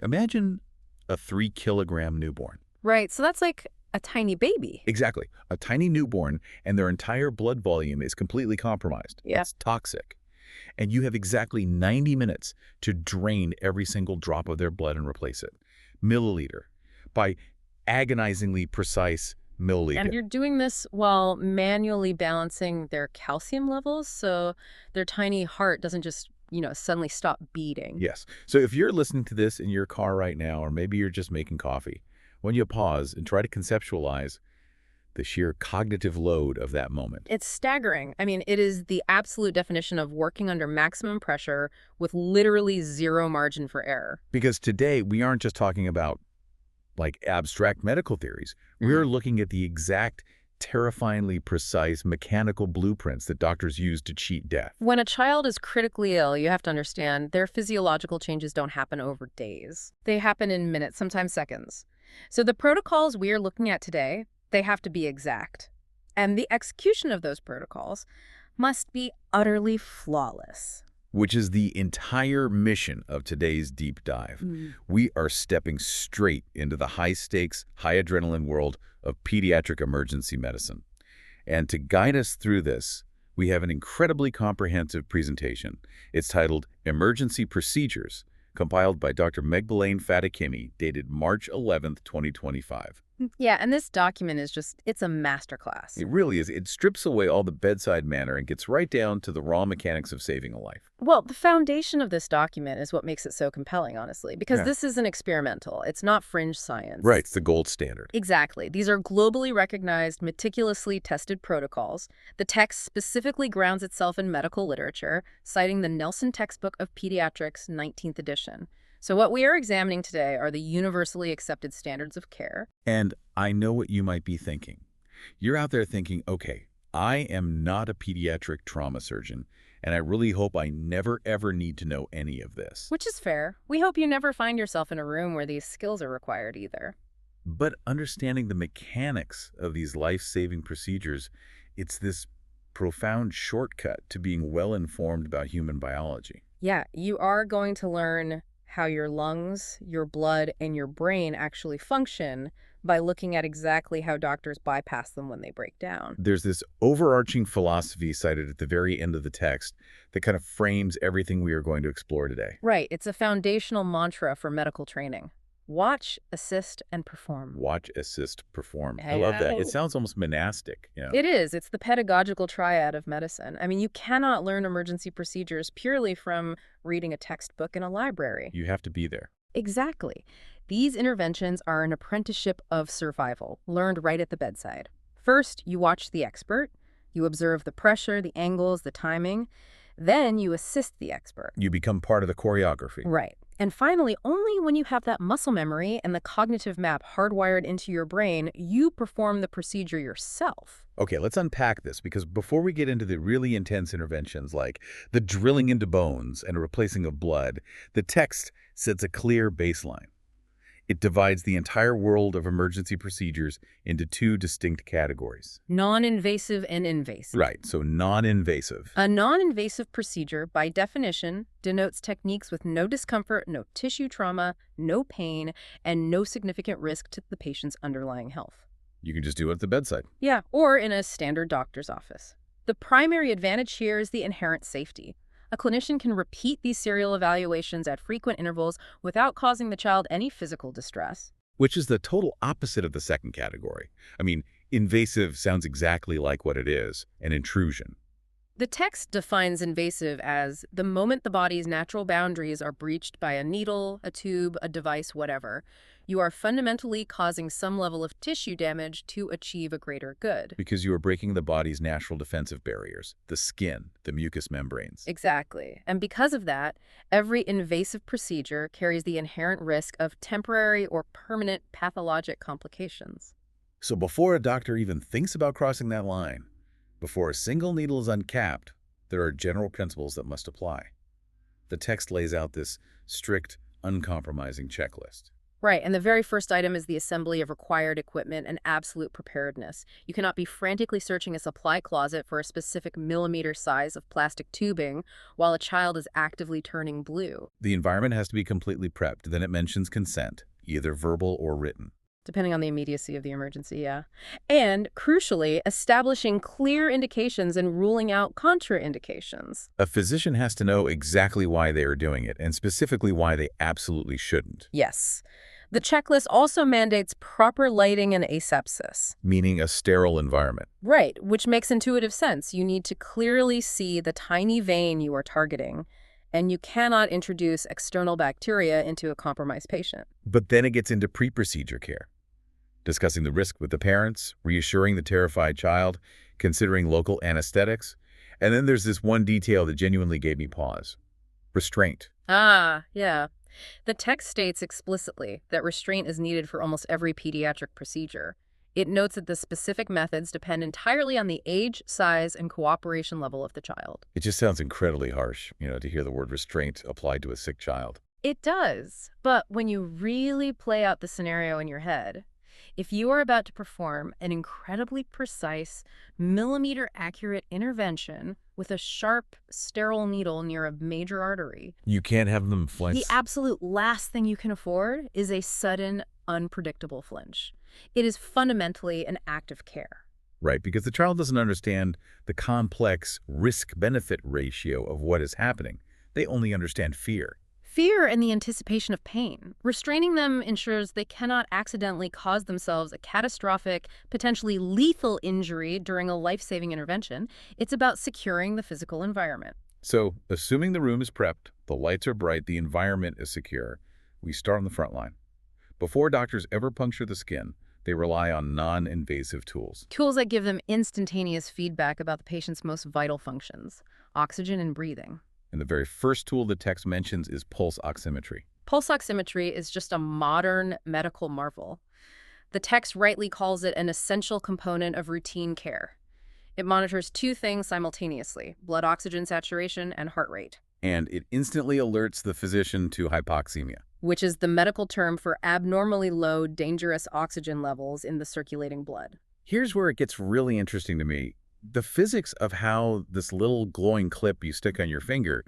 Imagine a 3-kilogram newborn. Right, so that's like a tiny baby. Exactly. A tiny newborn, and their entire blood volume is completely compromised. Yeah. It's toxic. And you have exactly 90 minutes to drain every single drop of their blood and replace it. Milliliter. By agonizingly precise milliliter. And you're doing this while manually balancing their calcium levels, so their tiny heart doesn't just, suddenly stop beating. Yes. So if you're listening to this in your car right now, or maybe you're just making coffee, when you pause and try to conceptualize the sheer cognitive load of that moment. It's staggering. I mean, it is the absolute definition of working under maximum pressure with literally zero margin for error. Because today, we aren't just talking about, like, abstract medical theories. We're looking at the exact, terrifyingly precise mechanical blueprints that doctors use to cheat death. When a child is critically ill, you have to understand their physiological changes don't happen over days. They happen in minutes, sometimes seconds. So the protocols we are looking at today, they have to be exact. And the execution of those protocols must be utterly flawless. Which is the entire mission of today's deep dive. We are stepping straight into the high-stakes, high-adrenaline world of pediatric emergency medicine. And to guide us through this, we have an incredibly comprehensive presentation. It's titled Emergency Procedures, compiled by Dr. Megbelaine Fatakimi, dated March 11th, 2025. Yeah, and this document is it's a masterclass. It really is. It strips away all the bedside manner and gets right down to the raw mechanics of saving a life. Well, the foundation of this document is what makes it so compelling, honestly, because this isn't experimental. It's not fringe science. Right, it's the gold standard. Exactly. These are globally recognized, meticulously tested protocols. The text specifically grounds itself in medical literature, citing the Nelson Textbook of Pediatrics, 19th edition. So what we are examining today are the universally accepted standards of care. And I know what you might be thinking. You're out there thinking, okay, I am not a pediatric trauma surgeon, and I really hope I never ever need to know any of this. Which is fair. We hope you never find yourself in a room where these skills are required either. But understanding the mechanics of these life-saving procedures, it's this profound shortcut to being well-informed about human biology. Yeah, you are going to learn how your lungs, your blood, and your brain actually function by looking at exactly how doctors bypass them when they break down. There's this overarching philosophy cited at the very end of the text that kind of frames everything we are going to explore today. Right. It's a foundational mantra for medical training. Watch, assist, and perform. Watch, assist, perform. I love that. It sounds almost monastic. It is. It's the pedagogical triad of medicine. I mean, you cannot learn emergency procedures purely from reading a textbook in a library. You have to be there. Exactly. These interventions are an apprenticeship of survival, learned right at the bedside. First, you watch the expert. You observe the pressure, the angles, the timing. Then you assist the expert. You become part of the choreography. Right. And finally, only when you have that muscle memory and the cognitive map hardwired into your brain, you perform the procedure yourself. Okay, let's unpack this, because before we get into the really intense interventions like the drilling into bones and replacing of blood, the text sets a clear baseline. It divides the entire world of emergency procedures into two distinct categories. Non-invasive and invasive. Right, so non-invasive. A non-invasive procedure, by definition, denotes techniques with no discomfort, no tissue trauma, no pain, and no significant risk to the patient's underlying health. You can just do it at the bedside. Yeah, or in a standard doctor's office. The primary advantage here is the inherent safety. A clinician can repeat these serial evaluations at frequent intervals without causing the child any physical distress. Which is the total opposite of the second category. I mean, invasive sounds exactly like what it is, an intrusion. The text defines invasive as the moment the body's natural boundaries are breached by a needle, a tube, a device, whatever. You are fundamentally causing some level of tissue damage to achieve a greater good. Because you are breaking the body's natural defensive barriers, the skin, the mucous membranes. Exactly. And because of that, every invasive procedure carries the inherent risk of temporary or permanent pathologic complications. So before a doctor even thinks about crossing that line, before a single needle is uncapped, there are general principles that must apply. The text lays out this strict, uncompromising checklist. Right, and the very first item is the assembly of required equipment and absolute preparedness. You cannot be frantically searching a supply closet for a specific millimeter size of plastic tubing while a child is actively turning blue, The environment has to be completely prepped. Then it mentions consent, either verbal or written. depending on the immediacy of the emergency, yeah. And, crucially, establishing clear indications and ruling out contraindications. A physician has to know exactly why they are doing it, and specifically why they absolutely shouldn't, Yes. The checklist also mandates proper lighting and asepsis. meaning a sterile environment. Right, which makes intuitive sense. You need to clearly see the tiny vein you are targeting, and you cannot introduce external bacteria into a compromised patient. But then it gets into pre-procedure care, discussing the risk with the parents, reassuring the terrified child, considering local anesthetics. And then there's this one detail that genuinely gave me pause. Restraint. Ah, yeah. The text states explicitly that restraint is needed for almost every pediatric procedure. It notes that the specific methods depend entirely on the age, size, and cooperation level of the child. It just sounds incredibly harsh, to hear the word restraint applied to a sick child. It does, but when you really play out the scenario in your head, if you are about to perform an incredibly precise, millimeter-accurate intervention with a sharp, sterile needle near a major artery, You can't have them flinch. the absolute last thing you can afford is a sudden, unpredictable flinch. It is fundamentally an act of care. Right, because the child doesn't understand the complex risk-benefit ratio of what is happening. They only understand fear. Fear and the anticipation of pain. Restraining them ensures they cannot accidentally cause themselves a catastrophic, potentially lethal injury during a life-saving intervention. It's about securing the physical environment. So, assuming the room is prepped, the lights are bright, the environment is secure, we start on the front line. Before doctors ever puncture the skin, they rely on non-invasive tools. Tools that give them instantaneous feedback about the patient's most vital functions, oxygen and breathing. And the very first tool the text mentions is pulse oximetry. Pulse oximetry is just a modern medical marvel. The text rightly calls it an essential component of routine care. It monitors two things simultaneously: blood oxygen saturation and heart rate, And it instantly alerts the physician to hypoxemia. which is the medical term for abnormally low, dangerous oxygen levels in the circulating blood. Here's where it gets really interesting to me. The physics of how this little glowing clip you stick on your finger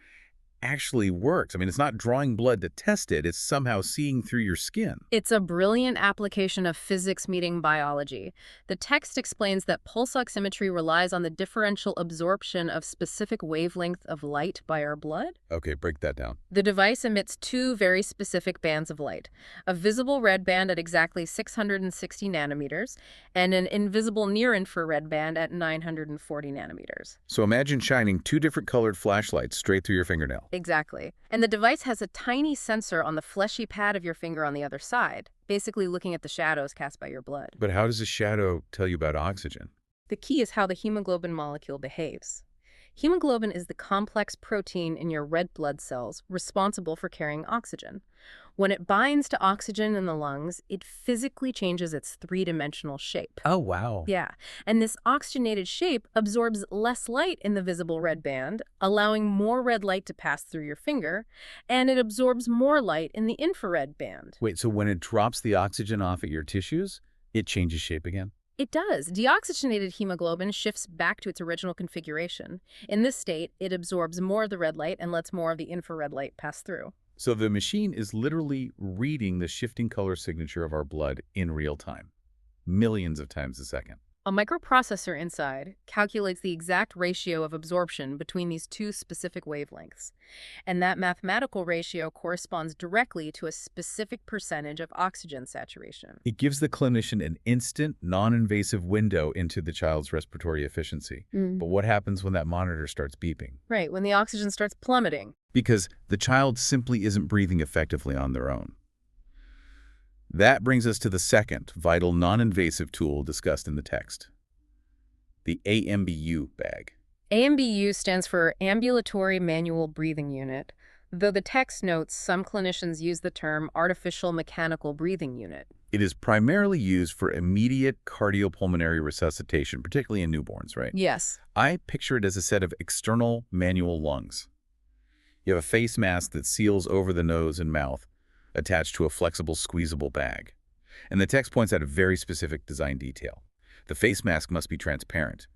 actually works. I mean, it's not drawing blood to test it. It's somehow seeing through your skin. It's a brilliant application of physics meeting biology. The text explains that pulse oximetry relies on the differential absorption of specific wavelength of light by our blood. Okay, break that down. The device emits two very specific bands of light, a visible red band at exactly 660 nanometers and an invisible near-infrared band at 940 nanometers. So imagine shining two different colored flashlights straight through your fingernail. Exactly. And the device has a tiny sensor on the fleshy pad of your finger on the other side, basically looking at the shadows cast by your blood. But how does a shadow tell you about oxygen? The key is how the hemoglobin molecule behaves. Hemoglobin is the complex protein in your red blood cells responsible for carrying oxygen. When it binds to oxygen in the lungs, it physically changes its three-dimensional shape. Oh, wow. Yeah, and this oxygenated shape absorbs less light in the visible red band, allowing more red light to pass through your finger, and it absorbs more light in the infrared band. Wait, so when it drops the oxygen off at your tissues, it changes shape again? It does. Deoxygenated hemoglobin shifts back to its original configuration. In this state, it absorbs more of the red light and lets more of the infrared light pass through. So the machine is literally reading the shifting color signature of our blood in real time, millions of times a second. A microprocessor inside calculates the exact ratio of absorption between these two specific wavelengths, and that mathematical ratio corresponds directly to a specific percentage of oxygen saturation. It gives the clinician an instant, non-invasive window into the child's respiratory efficiency. But what happens when that monitor starts beeping? Right, when the oxygen starts plummeting. Because the child simply isn't breathing effectively on their own. That brings us to the second vital non-invasive tool discussed in the text, the AMBU bag. AMBU stands for Ambulatory Manual Breathing Unit, though the text notes some clinicians use the term Artificial Mechanical Breathing Unit. It is primarily used for immediate cardiopulmonary resuscitation, particularly in newborns, right? Yes. I picture it as a set of external manual lungs. You have a face mask that seals over the nose and mouth, attached to a flexible, squeezable bag. And the text points out a very specific design detail. The face mask must be transparent.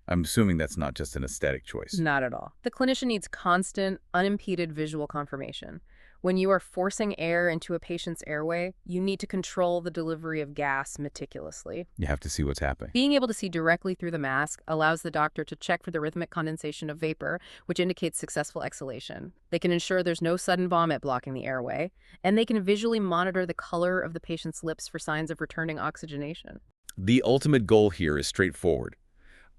I'm assuming that's not just an aesthetic choice. Not at all. The clinician needs constant, unimpeded visual confirmation. When you are forcing air into a patient's airway, you need to control the delivery of gas meticulously. You have to see what's happening. Being able to see directly through the mask allows the doctor to check for the rhythmic condensation of vapor, which indicates successful exhalation. They can ensure there's no sudden vomit blocking the airway, and they can visually monitor the color of the patient's lips for signs of returning oxygenation. The ultimate goal here is straightforward.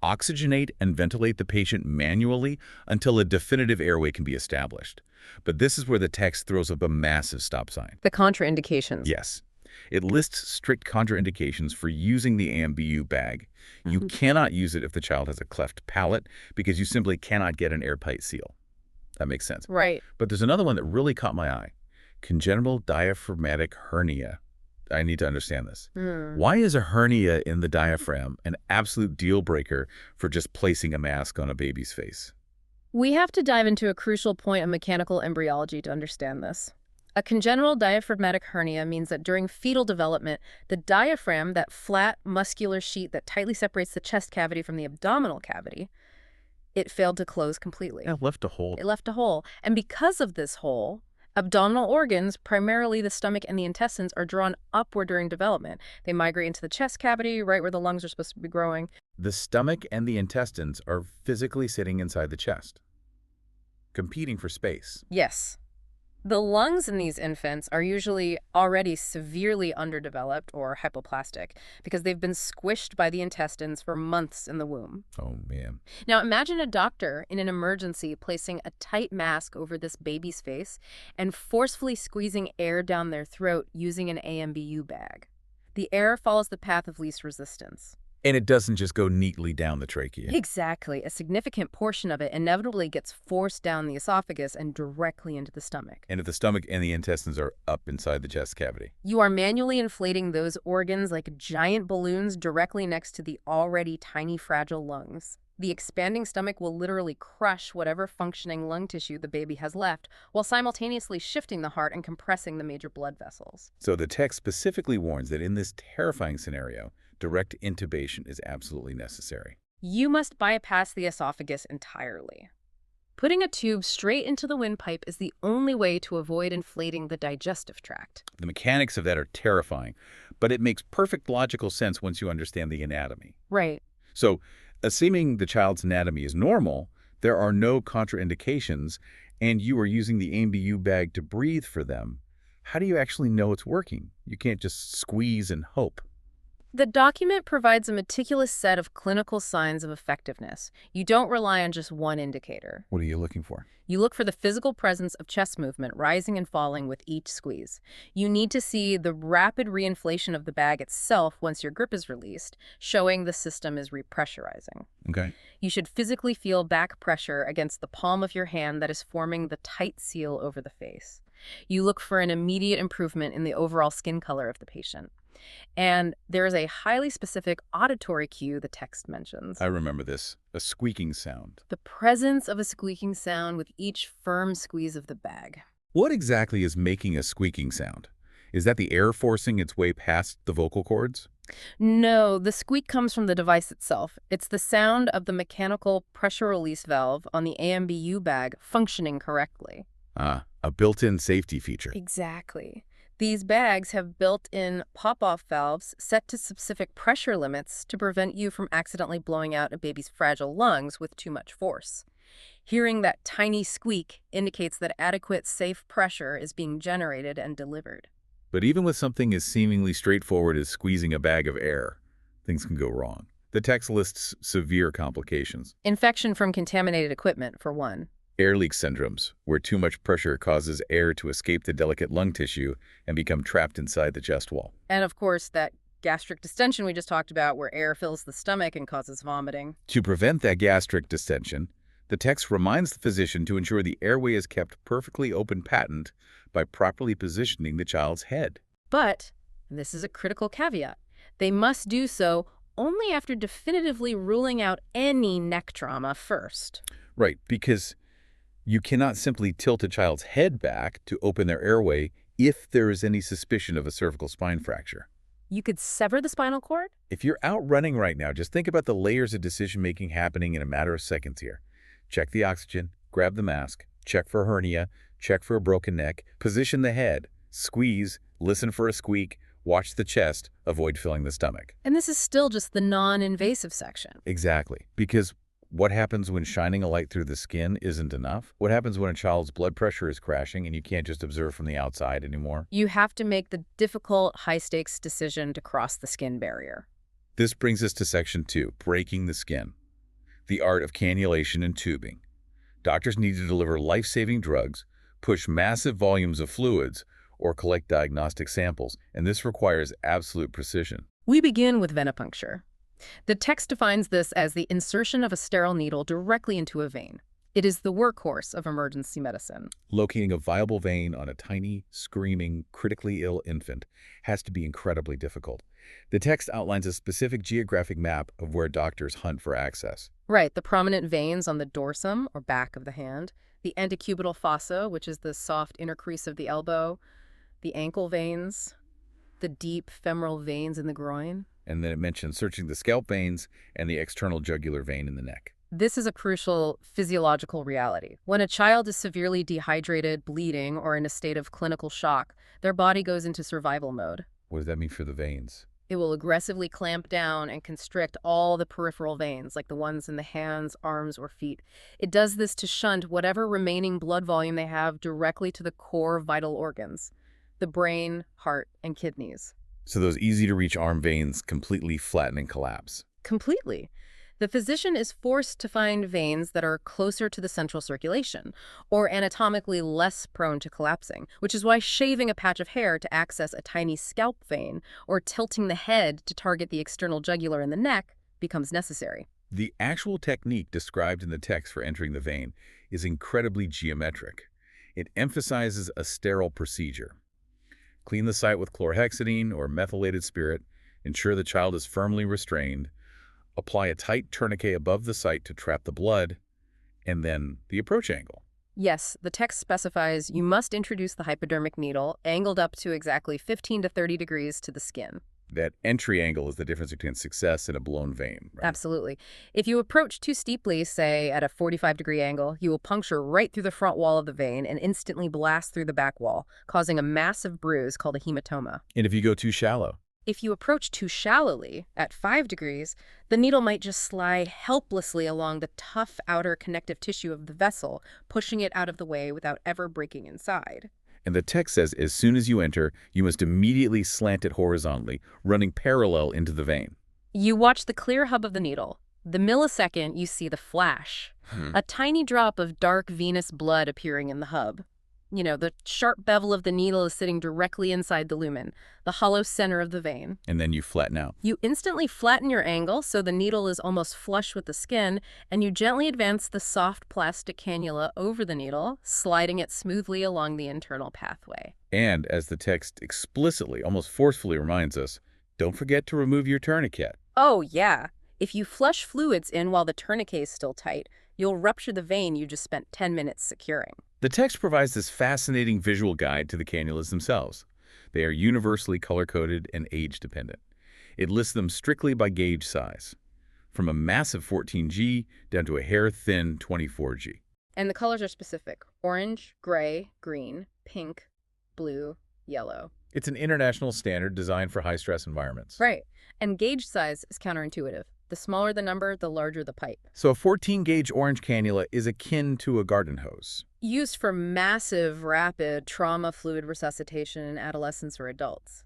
Oxygenate and ventilate the patient manually until a definitive airway can be established. But this is where the text throws up a massive stop sign. The contraindications. Yes. It lists strict contraindications for using the AMBU bag. You cannot use it if the child has a cleft palate because you simply cannot get an airtight seal. That makes sense. Right. But there's another one that really caught my eye. Congenital diaphragmatic hernia. I need to understand this. Why is a hernia in the diaphragm an absolute deal breaker for just placing a mask on a baby's face? We have to dive into a crucial point of mechanical embryology to understand this. A congenital diaphragmatic hernia means that during fetal development, the diaphragm, that flat, muscular sheet that tightly separates the chest cavity from the abdominal cavity, it failed to close completely. It left a hole. It left a hole. And because of this hole, abdominal organs, primarily the stomach and the intestines, are drawn upward during development. They migrate into the chest cavity, right where the lungs are supposed to be growing. The stomach and the intestines are physically sitting inside the chest, competing for space. Yes. The lungs in these infants are usually already severely underdeveloped or hypoplastic because they've been squished by the intestines for months in the womb. Oh, man. Now imagine a doctor in an emergency placing a tight mask over this baby's face and forcefully squeezing air down their throat using an AMBU bag. The air follows the path of least resistance. And it doesn't just go neatly down the trachea. Exactly. A significant portion of it inevitably gets forced down the esophagus and directly into the stomach. And if the stomach and the intestines are up inside the chest cavity. You are manually inflating those organs like giant balloons directly next to the already tiny, fragile lungs. The expanding stomach will literally crush whatever functioning lung tissue the baby has left, while simultaneously shifting the heart and compressing the major blood vessels. So the text specifically warns that in this terrifying scenario, direct intubation is absolutely necessary. You must bypass the esophagus entirely. Putting a tube straight into the windpipe is the only way to avoid inflating the digestive tract. The mechanics of that are terrifying, but it makes perfect logical sense once you understand the anatomy. Right. So, assuming the child's anatomy is normal, there are no contraindications, and you are using the AMBU bag to breathe for them, how do you actually know it's working? You can't just squeeze and hope. The document provides a meticulous set of clinical signs of effectiveness. You don't rely on just one indicator. What are you looking for? You look for the physical presence of chest movement rising and falling with each squeeze. You need to see the rapid reinflation of the bag itself once your grip is released, showing the system is repressurizing. Okay. You should physically feel back pressure against the palm of your hand that is forming the tight seal over the face. You look for an immediate improvement in the overall skin color of the patient. And there is a highly specific auditory cue the text mentions. I remember this, a squeaking sound. The presence of a squeaking sound with each firm squeeze of the bag. What exactly is making a squeaking sound? Is that the air forcing its way past the vocal cords? No, the squeak comes from the device itself. It's the sound of the mechanical pressure release valve on the AMBU bag functioning correctly. Ah, a built-in safety feature. Exactly. These bags have built-in pop-off valves set to specific pressure limits to prevent you from accidentally blowing out a baby's fragile lungs with too much force. Hearing that tiny squeak indicates that adequate, safe pressure is being generated and delivered. But even with something as seemingly straightforward as squeezing a bag of air, things can go wrong. The text lists severe complications. Infection from contaminated equipment, for one. Air leak syndromes, where too much pressure causes air to escape the delicate lung tissue and become trapped inside the chest wall. And of course, that gastric distension we just talked about, where air fills the stomach and causes vomiting. To prevent that gastric distension, the text reminds the physician to ensure the airway is kept perfectly open patent by properly positioning the child's head. But, and this is a critical caveat, they must do so only after definitively ruling out any neck trauma first. Right, because you cannot simply tilt a child's head back to open their airway, if there is any suspicion of a cervical spine fracture. You could sever the spinal cord? If you're out running right now, just think about the layers of decision-making happening in a matter of seconds here. Check the oxygen, grab the mask, check for hernia, check for a broken neck, position the head, squeeze, listen for a squeak, watch the chest, avoid filling the stomach. And this is still just the non-invasive section. Exactly. Because what happens when shining a light through the skin isn't enough? What happens when a child's blood pressure is crashing and you can't just observe from the outside anymore? You have to make the difficult, high-stakes decision to cross the skin barrier. This brings us to Section 2, breaking the skin. The art of cannulation and tubing. Doctors need to deliver life-saving drugs, push massive volumes of fluids, or collect diagnostic samples, and this requires absolute precision. We begin with venipuncture. The text defines this as the insertion of a sterile needle directly into a vein. It is the workhorse of emergency medicine. Locating a viable vein on a tiny, screaming, critically ill infant has to be incredibly difficult. The text outlines a specific geographic map of where doctors hunt for access. Right, the prominent veins on the dorsum, or back of the hand, the antecubital fossa, which is the soft inner crease of the elbow, the ankle veins, the deep femoral veins in the groin. And then it mentions searching the scalp veins and the external jugular vein in the neck. This is a crucial physiological reality. When a child is severely dehydrated, bleeding, or in a state of clinical shock, their body goes into survival mode. What does that mean for the veins? It will aggressively clamp down and constrict all the peripheral veins, like the ones in the hands, arms, or feet. It does this to shunt whatever remaining blood volume they have directly to the core vital organs, the brain, heart, and kidneys. So those easy-to-reach arm veins completely flatten and collapse. Completely. The physician is forced to find veins that are closer to the central circulation, or anatomically less prone to collapsing, which is why shaving a patch of hair to access a tiny scalp vein, or tilting the head to target the external jugular in the neck, becomes necessary. The actual technique described in the text for entering the vein is incredibly geometric. It emphasizes a sterile procedure. Clean the site with chlorhexidine or methylated spirit, ensure the child is firmly restrained, apply a tight tourniquet above the site to trap the blood, and then the approach angle. Yes, the text specifies you must introduce the hypodermic needle angled up to exactly 15 to 30 degrees to the skin. That entry angle is the difference between success and a blown vein, right? Absolutely. If you approach too steeply, say at a 45-degree angle, you will puncture right through the front wall of the vein and instantly blast through the back wall, causing a massive bruise called a hematoma. And if you go too shallow? If you approach too shallowly, at 5 degrees, the needle might just slide helplessly along the tough outer connective tissue of the vessel, pushing it out of the way without ever breaking inside. And the text says as soon as you enter, you must immediately slant it horizontally, running parallel into the vein. You watch the clear hub of the needle. The millisecond, you see the flash. A tiny drop of dark venous blood appearing in the hub. You know, the sharp bevel of the needle is sitting directly inside the lumen, the hollow center of the vein. And then you flatten out. You instantly flatten your angle so the needle is almost flush with the skin, and you gently advance the soft plastic cannula over the needle, sliding it smoothly along the internal pathway. And as the text explicitly, almost forcefully reminds us, don't forget to remove your tourniquet. Oh, yeah. If you flush fluids in while the tourniquet is still tight, you'll rupture the vein you just spent 10 minutes securing. The text provides this fascinating visual guide to the cannulas themselves. They are universally color-coded and age-dependent. It lists them strictly by gauge size, from a massive 14G down to a hair-thin 24G. And the colors are specific: orange, gray, green, pink, blue, yellow. It's an international standard designed for high-stress environments. Right. And gauge size is counterintuitive. The smaller the number, the larger the pipe. So a 14-gauge orange cannula is akin to a garden hose. Used for massive, rapid trauma fluid resuscitation in adolescents or adults.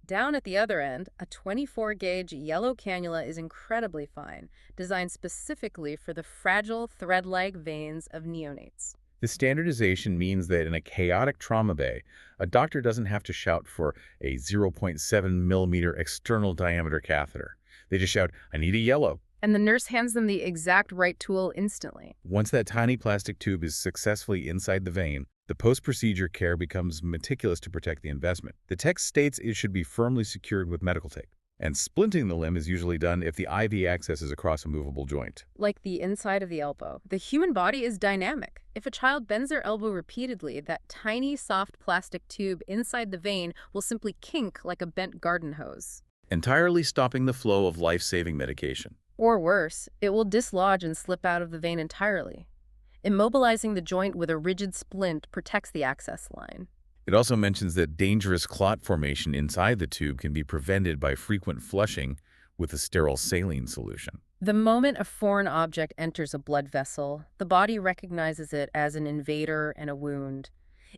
Down at the other end, a 24-gauge yellow cannula is incredibly fine, designed specifically for the fragile, thread-like veins of neonates. This standardization means that in a chaotic trauma bay, a doctor doesn't have to shout for a 0.7 millimeter external diameter catheter. They just shout, "I need a yellow." And the nurse hands them the exact right tool instantly. Once that tiny plastic tube is successfully inside the vein, the post-procedure care becomes meticulous to protect the investment. The text states it should be firmly secured with medical tape. And splinting the limb is usually done if the IV access is across a movable joint. Like the inside of the elbow. The human body is dynamic. If a child bends their elbow repeatedly, that tiny, soft plastic tube inside the vein will simply kink like a bent garden hose. Entirely stopping the flow of life-saving medication. Or worse, it will dislodge and slip out of the vein entirely. Immobilizing the joint with a rigid splint protects the access line. It also mentions that dangerous clot formation inside the tube can be prevented by frequent flushing with a sterile saline solution. The moment a foreign object enters a blood vessel, the body recognizes it as an invader and a wound.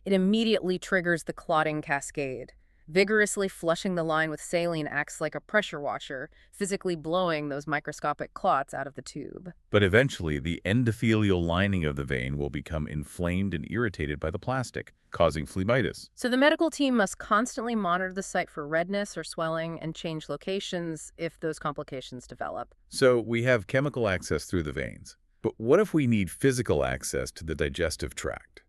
It immediately triggers the clotting cascade. Vigorously flushing the line with saline acts like a pressure washer, physically blowing those microscopic clots out of the tube. But eventually, the endothelial lining of the vein will become inflamed and irritated by the plastic, causing phlebitis. So the medical team must constantly monitor the site for redness or swelling and change locations if those complications develop. So we have chemical access through the veins. But what if we need physical access to the digestive tract?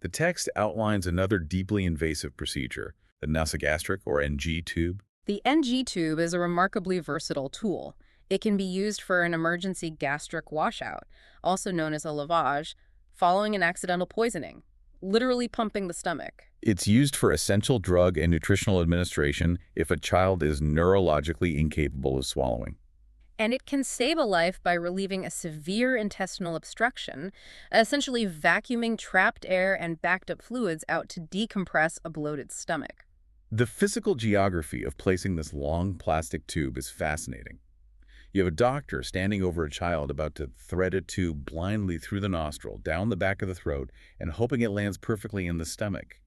The text outlines another deeply invasive procedure, the nasogastric or NG tube. The NG tube is a remarkably versatile tool. It can be used for an emergency gastric washout, also known as a lavage, following an accidental poisoning, literally pumping the stomach. It's used for essential drug and nutritional administration if a child is neurologically incapable of swallowing. And it can save a life by relieving a severe intestinal obstruction, essentially vacuuming trapped air and backed up fluids out to decompress a bloated stomach. The physical geography of placing this long plastic tube is fascinating. You have a doctor standing over a child about to thread a tube blindly through the nostril, down the back of the throat, and hoping it lands perfectly in the stomach.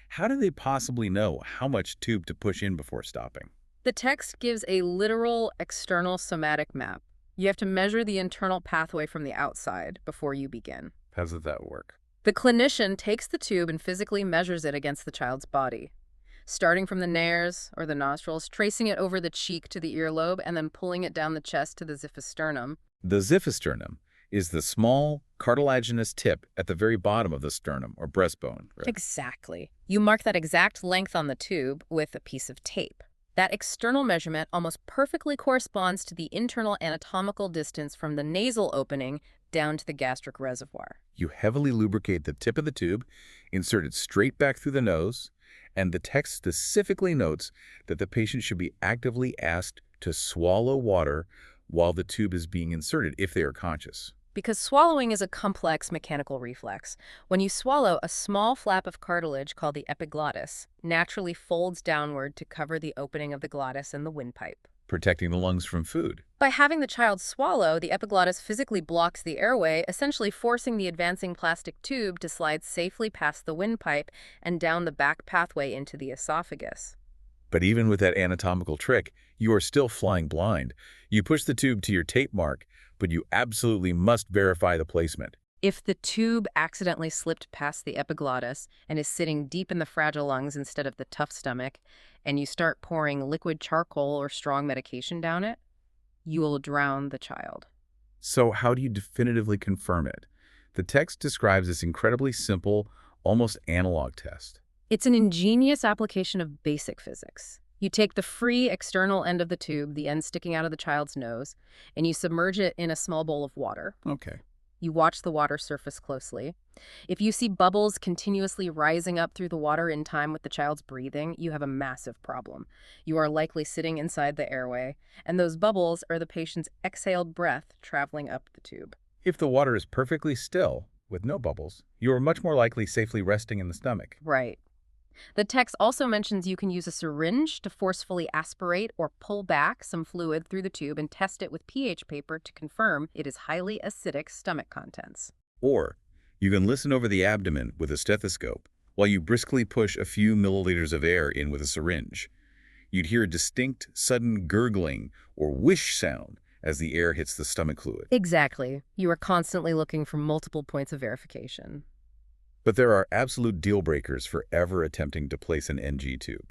How do they possibly know how much tube to push in before stopping? The text gives a literal external somatic map. You have to measure the internal pathway from the outside before you begin. How does that work? The clinician takes the tube and physically measures it against the child's body, starting from the nares, or the nostrils, tracing it over the cheek to the earlobe, and then pulling it down the chest to the xiphisternum. The xiphisternum is the small, cartilaginous tip at the very bottom of the sternum, or breastbone. Right? Exactly. You mark that exact length on the tube with a piece of tape. That external measurement almost perfectly corresponds to the internal anatomical distance from the nasal opening down to the gastric reservoir. You heavily lubricate the tip of the tube, insert it straight back through the nose, and the text specifically notes that the patient should be actively asked to swallow water while the tube is being inserted, if they are conscious. Because swallowing is a complex mechanical reflex. When you swallow, a small flap of cartilage called the epiglottis naturally folds downward to cover the opening of the glottis and the windpipe, Protecting the lungs from food. By having the child swallow, the epiglottis physically blocks the airway, essentially forcing the advancing plastic tube to slide safely past the windpipe and down the back pathway into the esophagus. But even with that anatomical trick, you are still flying blind. You push the tube to your tape mark, but you absolutely must verify the placement. If the tube accidentally slipped past the epiglottis and is sitting deep in the fragile lungs instead of the tough stomach, and you start pouring liquid charcoal or strong medication down it, you will drown the child. So how do you definitively confirm it? The text describes this incredibly simple, almost analog test. It's an ingenious application of basic physics. You take the free external end of the tube, the end sticking out of the child's nose, and you submerge it in a small bowl of water. Okay. You watch the water surface closely. If you see bubbles continuously rising up through the water in time with the child's breathing, you have a massive problem. You are likely sitting inside the airway, and those bubbles are the patient's exhaled breath traveling up the tube. If the water is perfectly still, with no bubbles, you are much more likely safely resting in the stomach. Right. The text also mentions you can use a syringe to forcefully aspirate or pull back some fluid through the tube and test it with pH paper to confirm it is highly acidic stomach contents. Or you can listen over the abdomen with a stethoscope while you briskly push a few milliliters of air in with a syringe. You'd hear a distinct, sudden gurgling or whoosh sound as the air hits the stomach fluid. Exactly. You are constantly looking for multiple points of verification. But there are absolute deal breakers for ever attempting to place an NG tube.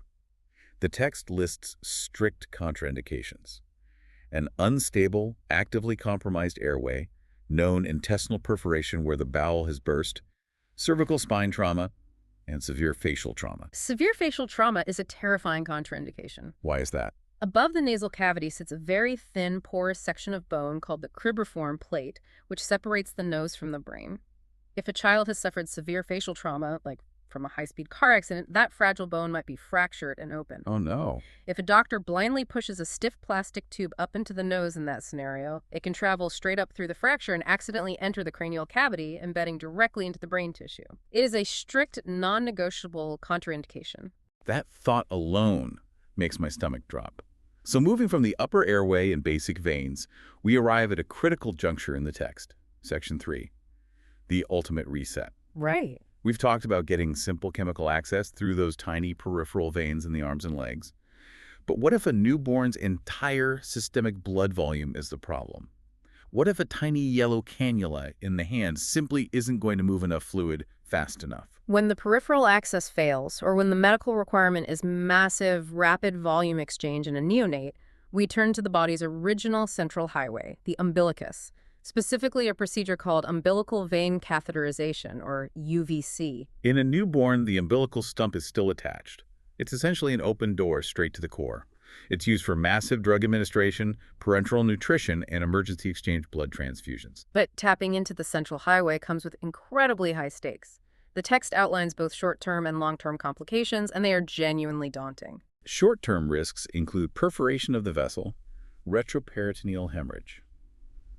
The text lists strict contraindications: an unstable, actively compromised airway, known intestinal perforation where the bowel has burst, cervical spine trauma, and severe facial trauma. Severe facial trauma is a terrifying contraindication. Why is that? Above the nasal cavity sits a very thin, porous section of bone called the cribriform plate, which separates the nose from the brain. If a child has suffered severe facial trauma, like from a high-speed car accident, that fragile bone might be fractured and open. Oh, no. If a doctor blindly pushes a stiff plastic tube up into the nose in that scenario, it can travel straight up through the fracture and accidentally enter the cranial cavity, embedding directly into the brain tissue. It is a strict, non-negotiable contraindication. That thought alone makes my stomach drop. So moving from the upper airway and basic veins, we arrive at a critical juncture in the text, Section 3, the ultimate reset. Right. We've talked about getting simple chemical access through those tiny peripheral veins in the arms and legs. But what if a newborn's entire systemic blood volume is the problem? What if a tiny yellow cannula in the hand simply isn't going to move enough fluid fast enough? When the peripheral access fails, or when the medical requirement is massive, rapid volume exchange in a neonate, we turn to the body's original central highway, the umbilicus, specifically a procedure called umbilical vein catheterization, or UVC. In a newborn, the umbilical stump is still attached. It's essentially an open door straight to the core. It's used for massive drug administration, parenteral nutrition, and emergency exchange blood transfusions. But tapping into the central highway comes with incredibly high stakes. The text outlines both short-term and long-term complications, and they are genuinely daunting. Short-term risks include perforation of the vessel, retroperitoneal hemorrhage.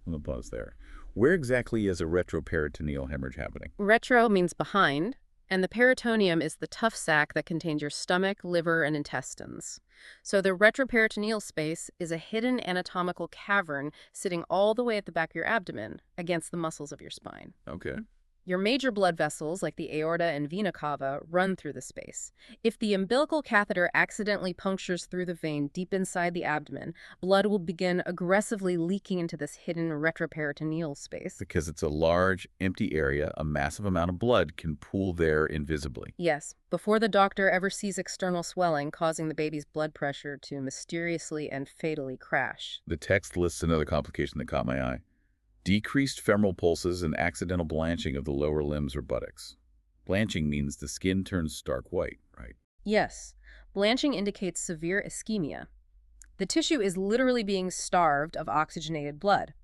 I'm going to pause there. Where exactly is a retroperitoneal hemorrhage happening? Retro means behind, and the peritoneum is the tough sac that contains your stomach, liver, and intestines. So the retroperitoneal space is a hidden anatomical cavern sitting all the way at the back of your abdomen, against the muscles of your spine. Okay. Your major blood vessels, like the aorta and vena cava, run through the space. If the umbilical catheter accidentally punctures through the vein deep inside the abdomen, blood will begin aggressively leaking into this hidden retroperitoneal space. Because it's a large, empty area, a massive amount of blood can pool there invisibly. Yes, before the doctor ever sees external swelling causing the baby's blood pressure to mysteriously and fatally crash. The text lists another complication that caught my eye. Decreased femoral pulses and accidental blanching of the lower limbs or buttocks. Blanching means the skin turns stark white, right? Yes, blanching indicates severe ischemia. The tissue is literally being starved of oxygenated blood.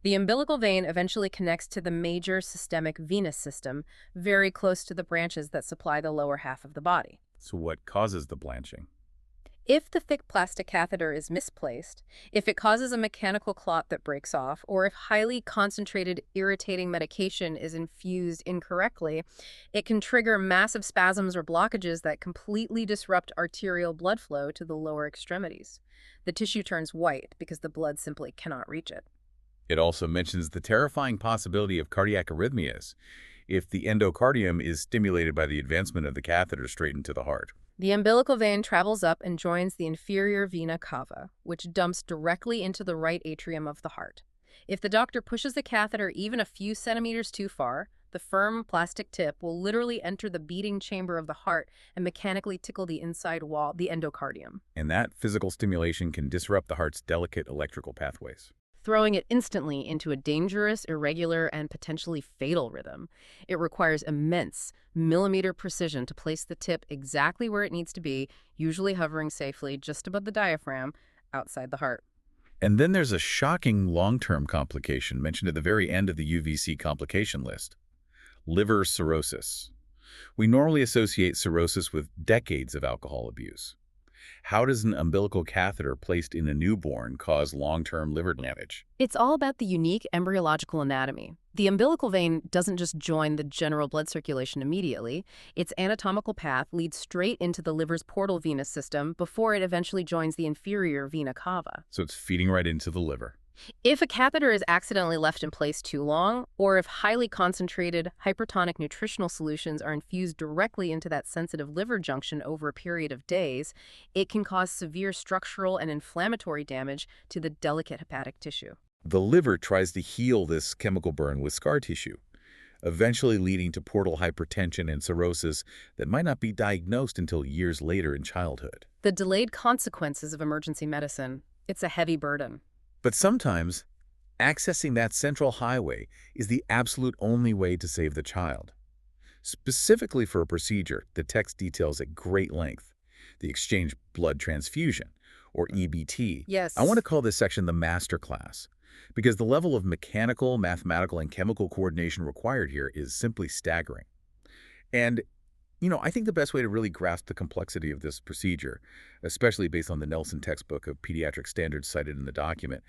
The umbilical vein eventually connects to the major systemic venous system, very close to the branches that supply the lower half of the body. So what causes the blanching? If the thick plastic catheter is misplaced, if it causes a mechanical clot that breaks off, or if highly concentrated irritating medication is infused incorrectly, it can trigger massive spasms or blockages that completely disrupt arterial blood flow to the lower extremities. The tissue turns white because the blood simply cannot reach it. It also mentions the terrifying possibility of cardiac arrhythmias if the endocardium is stimulated by the advancement of the catheter straight into the heart. The umbilical vein travels up and joins the inferior vena cava, which dumps directly into the right atrium of the heart. If the doctor pushes the catheter even a few centimeters too far, the firm plastic tip will literally enter the beating chamber of the heart and mechanically tickle the inside wall, the endocardium. And that physical stimulation can disrupt the heart's delicate electrical pathways, throwing it instantly into a dangerous, irregular, and potentially fatal rhythm. It requires immense, millimeter precision to place the tip exactly where it needs to be, usually hovering safely just above the diaphragm, outside the heart. And then there's a shocking long-term complication mentioned at the very end of the UVC complication list: liver cirrhosis. We normally associate cirrhosis with decades of alcohol abuse. How does an umbilical catheter placed in a newborn cause long-term liver damage? It's all about the unique embryological anatomy. The umbilical vein doesn't just join the general blood circulation immediately. Its anatomical path leads straight into the liver's portal venous system before it eventually joins the inferior vena cava. So it's feeding right into the liver. If a catheter is accidentally left in place too long, or if highly concentrated hypertonic nutritional solutions are infused directly into that sensitive liver junction over a period of days, it can cause severe structural and inflammatory damage to the delicate hepatic tissue. The liver tries to heal this chemical burn with scar tissue, eventually leading to portal hypertension and cirrhosis that might not be diagnosed until years later in childhood. The delayed consequences of emergency medicine, it's a heavy burden. But sometimes, accessing that central highway is the absolute only way to save the child. Specifically for a procedure the text details at great length, the exchange blood transfusion, or EBT. Yes. I want to call this section the master class, because the level of mechanical, mathematical, and chemical coordination required here is simply staggering. And I think the best way to really grasp the complexity of this procedure, especially based on the Nelson textbook of pediatric standards cited in the document,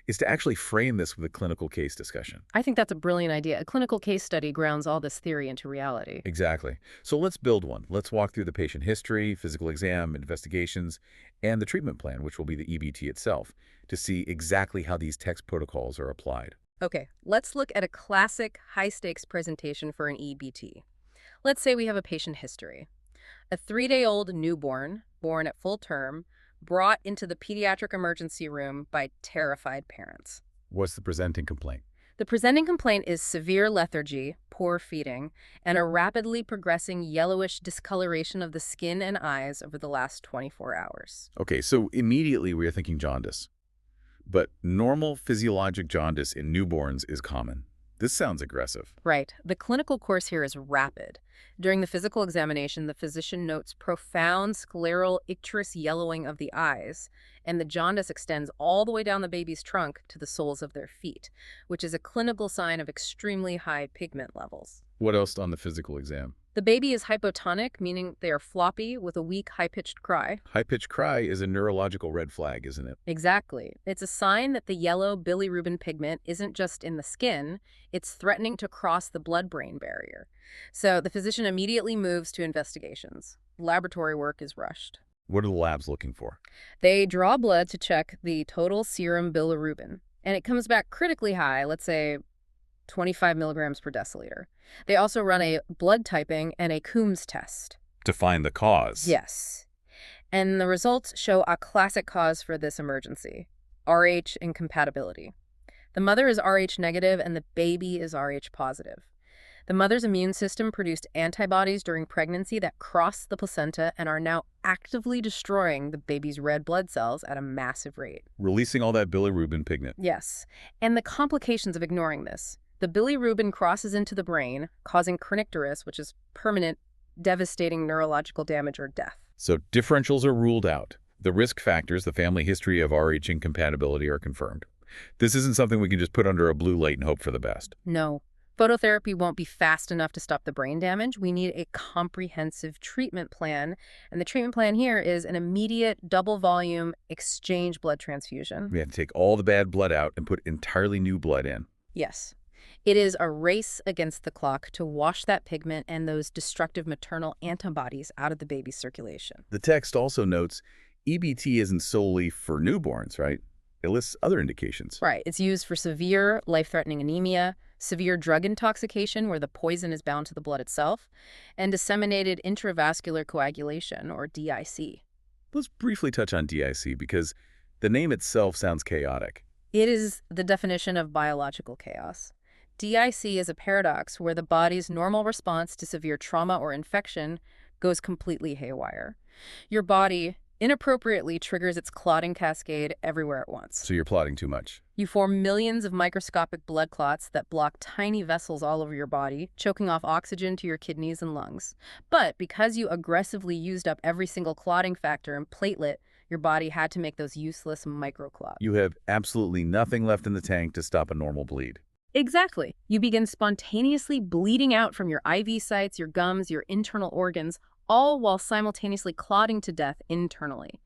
is to actually frame this with a clinical case discussion. I think that's a brilliant idea. A clinical case study grounds all this theory into reality. Exactly. So let's build one. Let's walk through the patient history, physical exam, investigations, and the treatment plan, which will be the EBT itself, to see exactly how these text protocols are applied. Okay, let's look at a classic high-stakes presentation for an EBT. Let's say we have a patient history. A 3-day-old newborn, born at full term, brought into the pediatric emergency room by terrified parents. What's the presenting complaint? The presenting complaint is severe lethargy, poor feeding, and a rapidly progressing yellowish discoloration of the skin and eyes over the last 24 hours. Okay, so immediately we are thinking jaundice. But normal physiologic jaundice in newborns is common. This sounds aggressive. Right. The clinical course here is rapid. During the physical examination, the physician notes profound scleral icterous yellowing of the eyes, and the jaundice extends all the way down the baby's trunk to the soles of their feet, which is a clinical sign of extremely high pigment levels. What else on the physical exam? The baby is hypotonic, meaning they are floppy with a weak, high-pitched cry. High-pitched cry is a neurological red flag, isn't it? Exactly. It's a sign that the yellow bilirubin pigment isn't just in the skin, it's threatening to cross the blood-brain barrier. So the physician immediately moves to investigations. Laboratory work is rushed. What are the labs looking for? They draw blood to check the total serum bilirubin, and it comes back critically high, let's say 25 milligrams per deciliter. They also run a blood typing and a Coombs test. To find the cause. Yes. And the results show a classic cause for this emergency, Rh incompatibility. The mother is Rh negative and the baby is Rh positive. The mother's immune system produced antibodies during pregnancy that crossed the placenta and are now actively destroying the baby's red blood cells at a massive rate. Releasing all that bilirubin pigment. Yes. And the complications of ignoring this. The bilirubin crosses into the brain, causing kernicterus, which is permanent, devastating neurological damage or death. So differentials are ruled out. The risk factors, the family history of Rh incompatibility are confirmed. This isn't something we can just put under a blue light and hope for the best. No. Phototherapy won't be fast enough to stop the brain damage. We need a comprehensive treatment plan. And the treatment plan here is an immediate double-volume exchange blood transfusion. We have to take all the bad blood out and put entirely new blood in. Yes. It is a race against the clock to wash that pigment and those destructive maternal antibodies out of the baby's circulation. The text also notes EBT isn't solely for newborns, right? It lists other indications. Right. It's used for severe, life-threatening anemia, severe drug intoxication where the poison is bound to the blood itself, and disseminated intravascular coagulation, or DIC. Let's briefly touch on DIC because the name itself sounds chaotic. It is the definition of biological chaos. DIC is a paradox where the body's normal response to severe trauma or infection goes completely haywire. Your body inappropriately triggers its clotting cascade everywhere at once. So you're plotting too much. You form millions of microscopic blood clots that block tiny vessels all over your body, choking off oxygen to your kidneys and lungs. But because you aggressively used up every single clotting factor and platelet, your body had to make those useless microclots. You have absolutely nothing left in the tank to stop a normal bleed. Exactly. You begin spontaneously bleeding out from your IV sites, your gums, your internal organs, all while simultaneously clotting to death internally.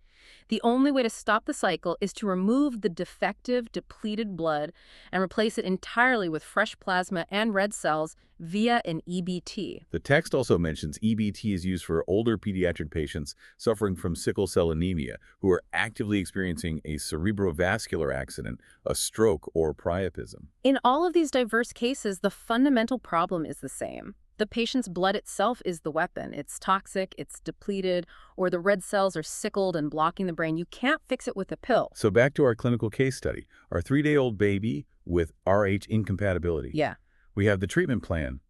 The only way to stop the cycle is to remove the defective, depleted blood and replace it entirely with fresh plasma and red cells via an EBT. The text also mentions EBT is used for older pediatric patients suffering from sickle cell anemia who are actively experiencing a cerebrovascular accident, a stroke, or priapism. In all of these diverse cases, the fundamental problem is the same. The patient's blood itself is the weapon. It's toxic, it's depleted, or the red cells are sickled and blocking the brain. You can't fix it with a pill. So back to our clinical case study. Our 3-day-old baby with Rh incompatibility. Yeah. We have the treatment plan,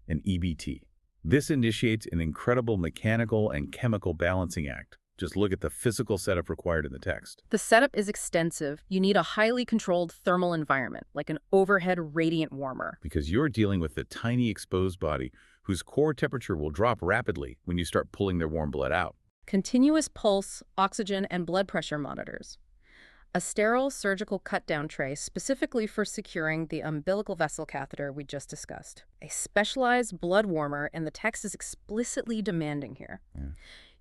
an EBT. This initiates an incredible mechanical and chemical balancing act. Just look at the physical setup required in the text. The setup is extensive. You need a highly controlled thermal environment, like an overhead radiant warmer. Because you're dealing with the tiny exposed body whose core temperature will drop rapidly when you start pulling their warm blood out. continuous pulse, oxygen, and blood pressure monitors. A sterile surgical cut-down tray specifically for securing the umbilical vessel catheter we just discussed. A specialized blood warmer, and the text is explicitly demanding here. Yeah.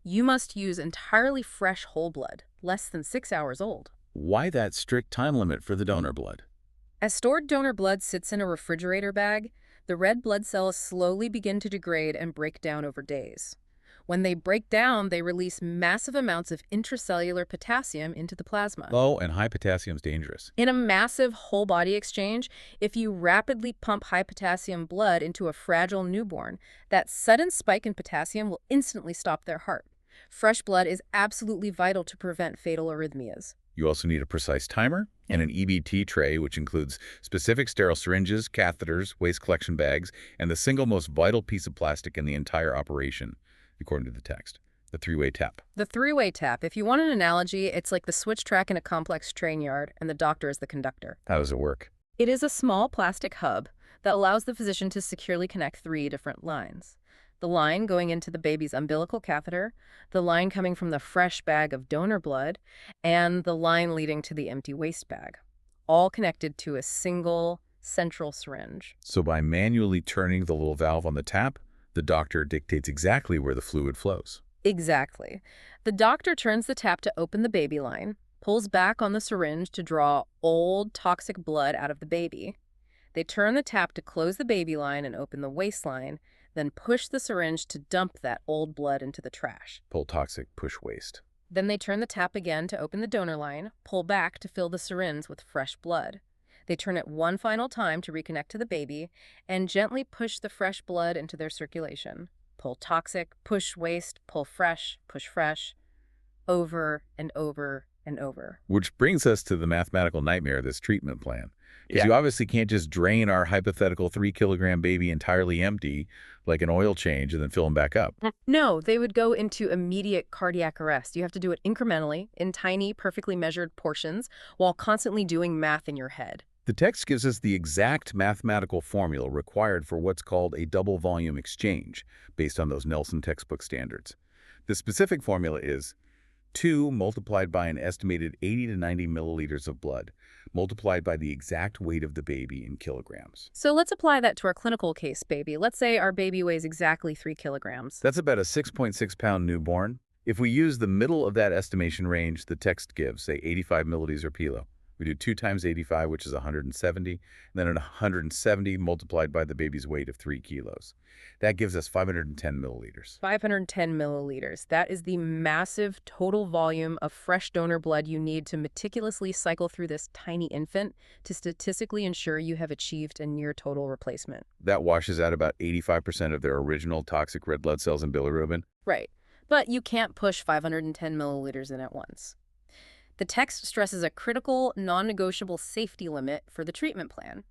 You must use entirely fresh whole blood, less than 6 hours old. Why that strict time limit for the donor blood? As stored donor blood sits in a refrigerator bag, the red blood cells slowly begin to degrade and break down over days. When they break down, they release massive amounts of intracellular potassium into the plasma. Low and high potassium is dangerous. In a massive whole-body exchange, if you rapidly pump high potassium blood into a fragile newborn, that sudden spike in potassium will instantly stop their heart. Fresh blood is absolutely vital to prevent fatal arrhythmias. You also need a precise timer and an EBT tray, which includes specific sterile syringes, catheters, waste collection bags, and the single most vital piece of plastic in the entire operation, according to the text, the three-way tap. The three-way tap, if you want an analogy, it's like the switch track in a complex train yard, and the doctor is the conductor. How does it work? It is a small plastic hub that allows the physician to securely connect 3 different lines. The line going into the baby's umbilical catheter, the line coming from the fresh bag of donor blood, and the line leading to the empty waste bag, all connected to a single central syringe. So by manually turning the little valve on the tap, the doctor dictates exactly where the fluid flows. Exactly. The doctor turns the tap to open the baby line, pulls back on the syringe to draw old, toxic blood out of the baby. They turn the tap to close the baby line and open the waste line, then push the syringe to dump that old blood into the trash. Pull toxic, push waste. Then they turn the tap again to open the donor line, pull back to fill the syringe with fresh blood. They turn it one final time to reconnect to the baby and gently push the fresh blood into their circulation. Pull toxic, push waste, pull fresh, push fresh, over and over and over. Which brings us to the mathematical nightmare of this treatment plan. Because Yeah. you obviously can't just drain our hypothetical 3-kilogram baby entirely empty, like an oil change, and then fill him back up. No, they would go into immediate cardiac arrest. You have to do it incrementally, in tiny, perfectly measured portions, while constantly doing math in your head. The text gives us the exact mathematical formula required for what's called a double volume exchange, based on those Nelson textbook standards. The specific formula is 2 multiplied by an estimated 80 to 90 milliliters of blood, multiplied by the exact weight of the baby in kilograms. So let's apply that to our clinical case baby. Let's say our baby weighs exactly 3 kilograms. That's about a 6.6-pound newborn. If we use the middle of that estimation range the text gives, say 85 milliliters per kilo, we do 2 times 85, which is 170, and then 170 multiplied by the baby's weight of 3 kilos. That gives us 510 milliliters. 510 milliliters. That is the massive total volume of fresh donor blood you need to meticulously cycle through this tiny infant to statistically ensure you have achieved a near total replacement. That washes out about 85% of their original toxic red blood cells and bilirubin. Right. But you can't push 510 milliliters in at once. The text stresses a critical, non-negotiable safety limit for the treatment plan.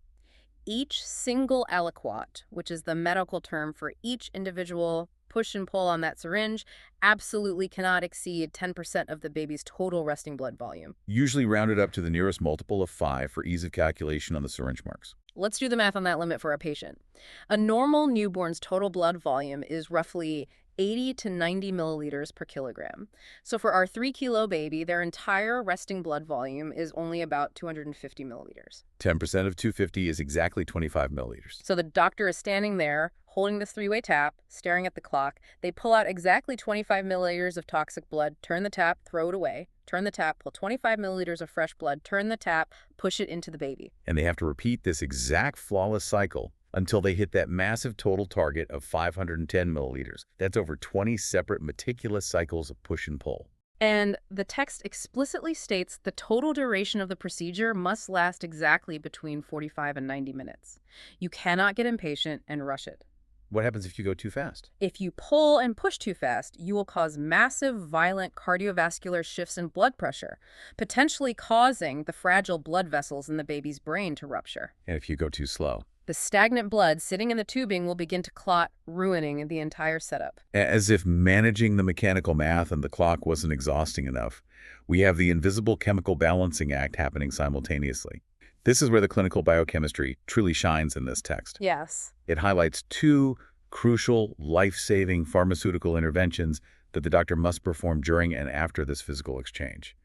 Each single aliquot, which is the medical term for each individual push and pull on that syringe, absolutely cannot exceed 10% of the baby's total resting blood volume. Usually rounded up to the nearest multiple of 5 for ease of calculation on the syringe marks. Let's do the math on that limit for a patient. A normal newborn's total blood volume is roughly 80 to 90 milliliters per kilogram. So for our 3-kilo baby, their entire resting blood volume is only about 250 milliliters. 10% of 250 is exactly 25 milliliters. So the doctor is standing there, holding this 3-way tap, staring at the clock. They pull out exactly 25 milliliters of toxic blood, turn the tap, throw it away, turn the tap, pull 25 milliliters of fresh blood, turn the tap, push it into the baby. And they have to repeat this exact flawless cycle until they hit that massive total target of 510 milliliters. That's over 20 separate meticulous cycles of push and pull. And the text explicitly states the total duration of the procedure must last exactly between 45 and 90 minutes. You cannot get impatient and rush it. What happens if you go too fast? If you pull and push too fast, you will cause massive, violent cardiovascular shifts in blood pressure, potentially causing the fragile blood vessels in the baby's brain to rupture. And if you go too slow? The stagnant blood sitting in the tubing will begin to clot, ruining the entire setup. As if managing the mechanical math and the clock wasn't exhausting enough, we have the invisible chemical balancing act happening simultaneously. This is where the clinical biochemistry truly shines in this text. Yes. It highlights 2 crucial, life-saving pharmaceutical interventions that the doctor must perform during and after this physical exchange.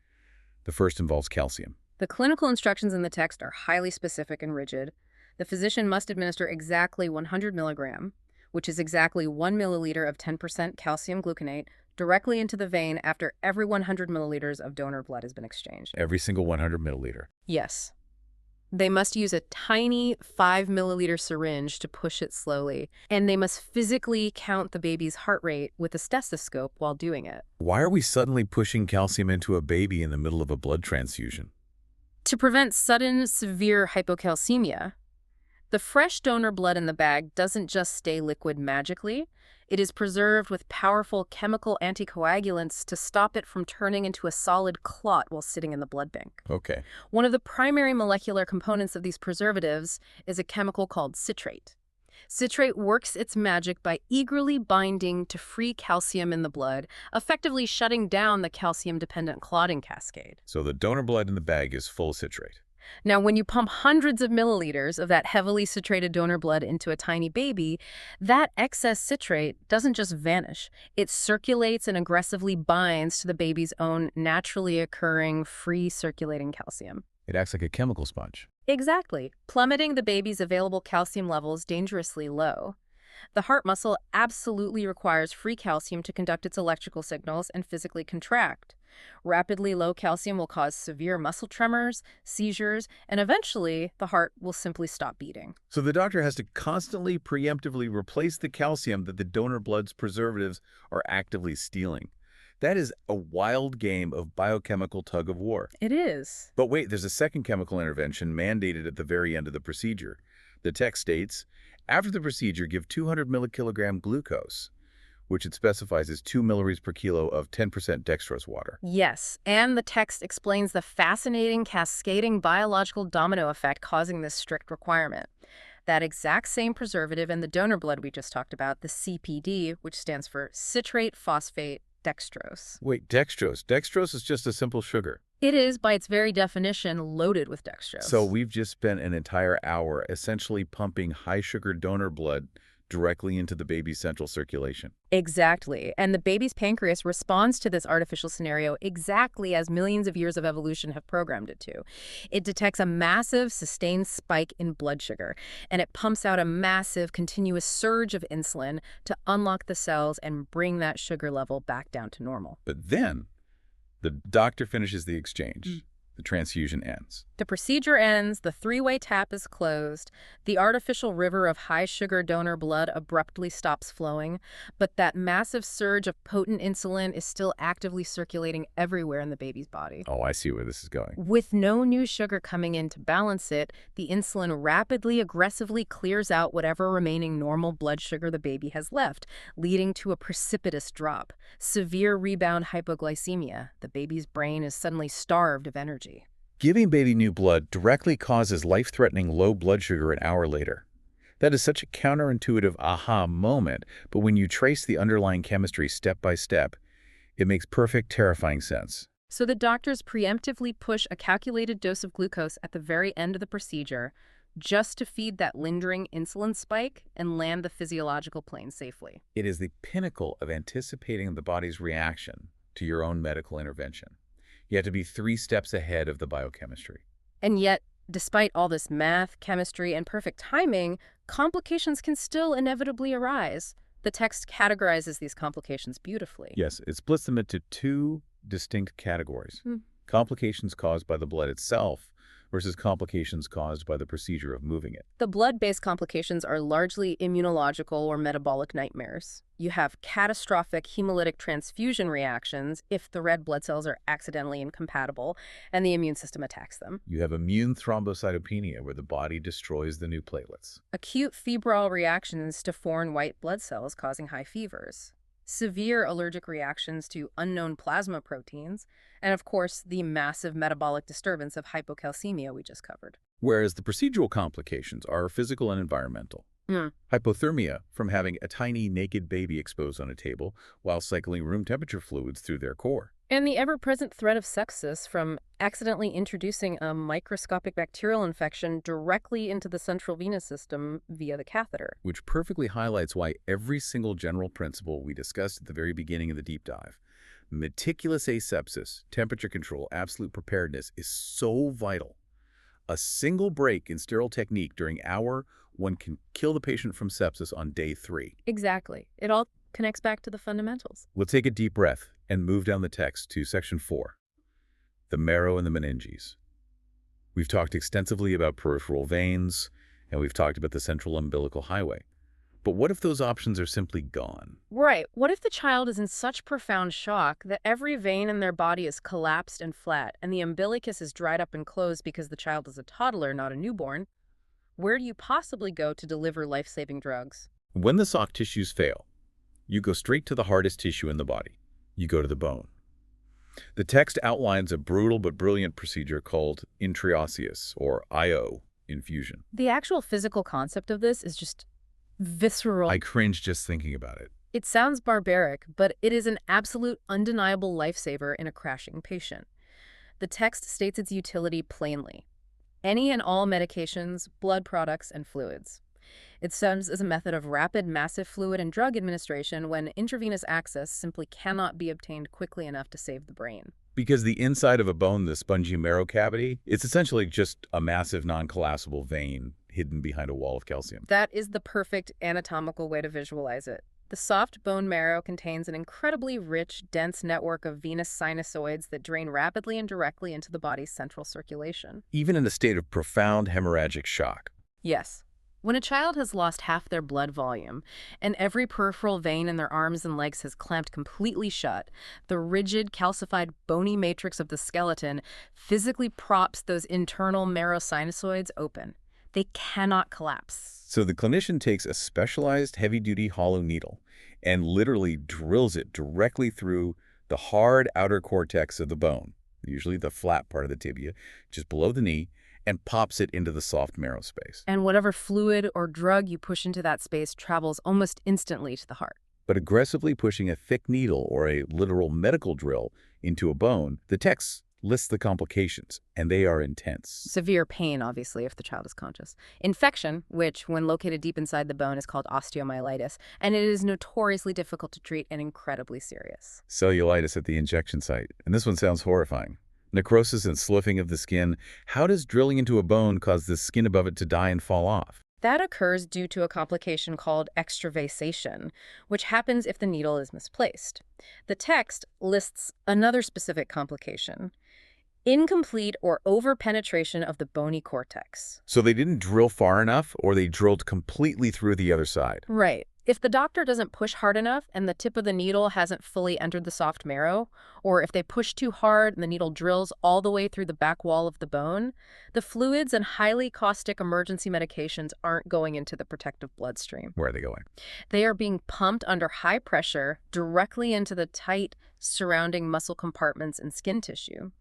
The first involves calcium. The clinical instructions in the text are highly specific and rigid. The physician must administer exactly 100 milligram, which is exactly 1 milliliter of 10% calcium gluconate, directly into the vein after every 100 milliliters of donor blood has been exchanged. Every single 100 milliliter. Yes. They must use a tiny 5 milliliter syringe to push it slowly, and they must physically count the baby's heart rate with a stethoscope while doing it. Why are we suddenly pushing calcium into a baby in the middle of a blood transfusion? To prevent sudden, severe hypocalcemia, the fresh donor blood in the bag doesn't just stay liquid magically. It is preserved with powerful chemical anticoagulants to stop it from turning into a solid clot while sitting in the blood bank. Okay. One of the primary molecular components of these preservatives is a chemical called citrate. Citrate works its magic by eagerly binding to free calcium in the blood, effectively shutting down the calcium-dependent clotting cascade. So the donor blood in the bag is full of citrate. Now, when you pump hundreds of milliliters of that heavily citrated donor blood into a tiny baby, that excess citrate doesn't just vanish. It circulates and aggressively binds to the baby's own naturally occurring free circulating calcium. It acts like a chemical sponge. Exactly, plummeting the baby's available calcium levels dangerously low. The heart muscle absolutely requires free calcium to conduct its electrical signals and physically contract. Rapidly low calcium will cause severe muscle tremors, seizures, and eventually the heart will simply stop beating. So the doctor has to constantly preemptively replace the calcium that the donor blood's preservatives are actively stealing. That is a wild game of biochemical tug of war. It is. But wait, there's a second chemical intervention mandated at the very end of the procedure. The text states, after the procedure, give 200 millikilogram glucose, which it specifies as 2 milliliters per kilo of 10% dextrose water. Yes, and the text explains the fascinating cascading biological domino effect causing this strict requirement. That exact same preservative in the donor blood we just talked about, the CPD, which stands for citrate phosphate dextrose. Wait, dextrose. Dextrose is just a simple sugar. It is, by its very definition, loaded with dextrose. So we've just spent an entire hour essentially pumping high-sugar donor blood directly into the baby's central circulation. Exactly. And the baby's pancreas responds to this artificial scenario exactly as millions of years of evolution have programmed it to. It detects a massive, sustained spike in blood sugar, and it pumps out a massive, continuous surge of insulin to unlock the cells and bring that sugar level back down to normal. But then, the doctor finishes the exchange. The transfusion ends. The procedure ends, the three-way tap is closed, the artificial river of high-sugar donor blood abruptly stops flowing, but that massive surge of potent insulin is still actively circulating everywhere in the baby's body. Oh, I see where this is going. With no new sugar coming in to balance it, the insulin rapidly, aggressively clears out whatever remaining normal blood sugar the baby has left, leading to a precipitous drop. Severe rebound hypoglycemia. The baby's brain is suddenly starved of energy. Giving baby new blood directly causes life-threatening low blood sugar an hour later. That is such a counterintuitive aha moment, but when you trace the underlying chemistry step by step, it makes perfect, terrifying sense. So the doctors preemptively push a calculated dose of glucose at the very end of the procedure just to feed that lingering insulin spike and land the physiological plane safely. It is the pinnacle of anticipating the body's reaction to your own medical intervention. You have to be 3 steps ahead of the biochemistry. And yet, despite all this math, chemistry, and perfect timing, complications can still inevitably arise. The text categorizes these complications beautifully. Yes, it splits them into 2 distinct categories. Complications caused by the blood itself versus complications caused by the procedure of moving it. The blood-based complications are largely immunological or metabolic nightmares. You have catastrophic hemolytic transfusion reactions if the red blood cells are accidentally incompatible and the immune system attacks them. You have immune thrombocytopenia, where the body destroys the new platelets. Acute febrile reactions to foreign white blood cells causing high fevers. Severe allergic reactions to unknown plasma proteins, and of course, the massive metabolic disturbance of hypocalcemia we just covered. Whereas the procedural complications are physical and environmental. Hypothermia, from having a tiny naked baby exposed on a table while cycling room temperature fluids through their core. And the ever-present threat of sepsis from accidentally introducing a microscopic bacterial infection directly into the central venous system via the catheter. Which perfectly highlights why every single general principle we discussed at the very beginning of the deep dive, meticulous asepsis, temperature control, absolute preparedness, is so vital. A single break in sterile technique during hour 1 can kill the patient from sepsis on day 3. Exactly. It all connects back to the fundamentals. We'll take a deep breath and move down the text to section 4, the marrow and the meninges. We've talked extensively about peripheral veins, and we've talked about the central umbilical highway. But what if those options are simply gone? Right. What if the child is in such profound shock that every vein in their body is collapsed and flat, and the umbilicus is dried up and closed because the child is a toddler, not a newborn? Where do you possibly go to deliver life-saving drugs? When the soft tissues fail, you go straight to the hardest tissue in the body. You go to the bone. The text outlines a brutal but brilliant procedure called intraosseous, or IO, infusion. The actual physical concept of this is just visceral. I cringe just thinking about it. It sounds barbaric, but it is an absolute, undeniable lifesaver in a crashing patient. The text states its utility plainly. Any and all medications, blood products, and fluids. It serves as a method of rapid, massive fluid and drug administration when intravenous access simply cannot be obtained quickly enough to save the brain. Because the inside of a bone, the spongy marrow cavity, it's essentially just a massive non-collapsible vein hidden behind a wall of calcium. That is the perfect anatomical way to visualize it. The soft bone marrow contains an incredibly rich, dense network of venous sinusoids that drain rapidly and directly into the body's central circulation. Even in a state of profound hemorrhagic shock. Yes. When a child has lost half their blood volume and every peripheral vein in their arms and legs has clamped completely shut, the rigid, calcified, bony matrix of the skeleton physically props those internal marrow sinusoids open. They cannot collapse. So the clinician takes a specialized heavy-duty hollow needle and literally drills it directly through the hard outer cortex of the bone, usually the flat part of the tibia, just below the knee, and pops it into the soft marrow space. And whatever fluid or drug you push into that space travels almost instantly to the heart. But aggressively pushing a thick needle or a literal medical drill into a bone, the text lists the complications, and they are intense. Severe pain, obviously, if the child is conscious. Infection, which, when located deep inside the bone, is called osteomyelitis, and it is notoriously difficult to treat and incredibly serious. Cellulitis at the injection site, and this one sounds horrifying. Necrosis and sloughing of the skin. How does drilling into a bone cause the skin above it to die and fall off? That occurs due to a complication called extravasation, which happens if the needle is misplaced. The text lists another specific complication: incomplete or over-penetration of the bony cortex. So they didn't drill far enough, or they drilled completely through the other side? Right. If the doctor doesn't push hard enough and the tip of the needle hasn't fully entered the soft marrow, or if they push too hard and the needle drills all the way through the back wall of the bone, the fluids and highly caustic emergency medications aren't going into the protective bloodstream. Where are they going? They are being pumped under high pressure directly into the tight surrounding muscle compartments and skin tissue.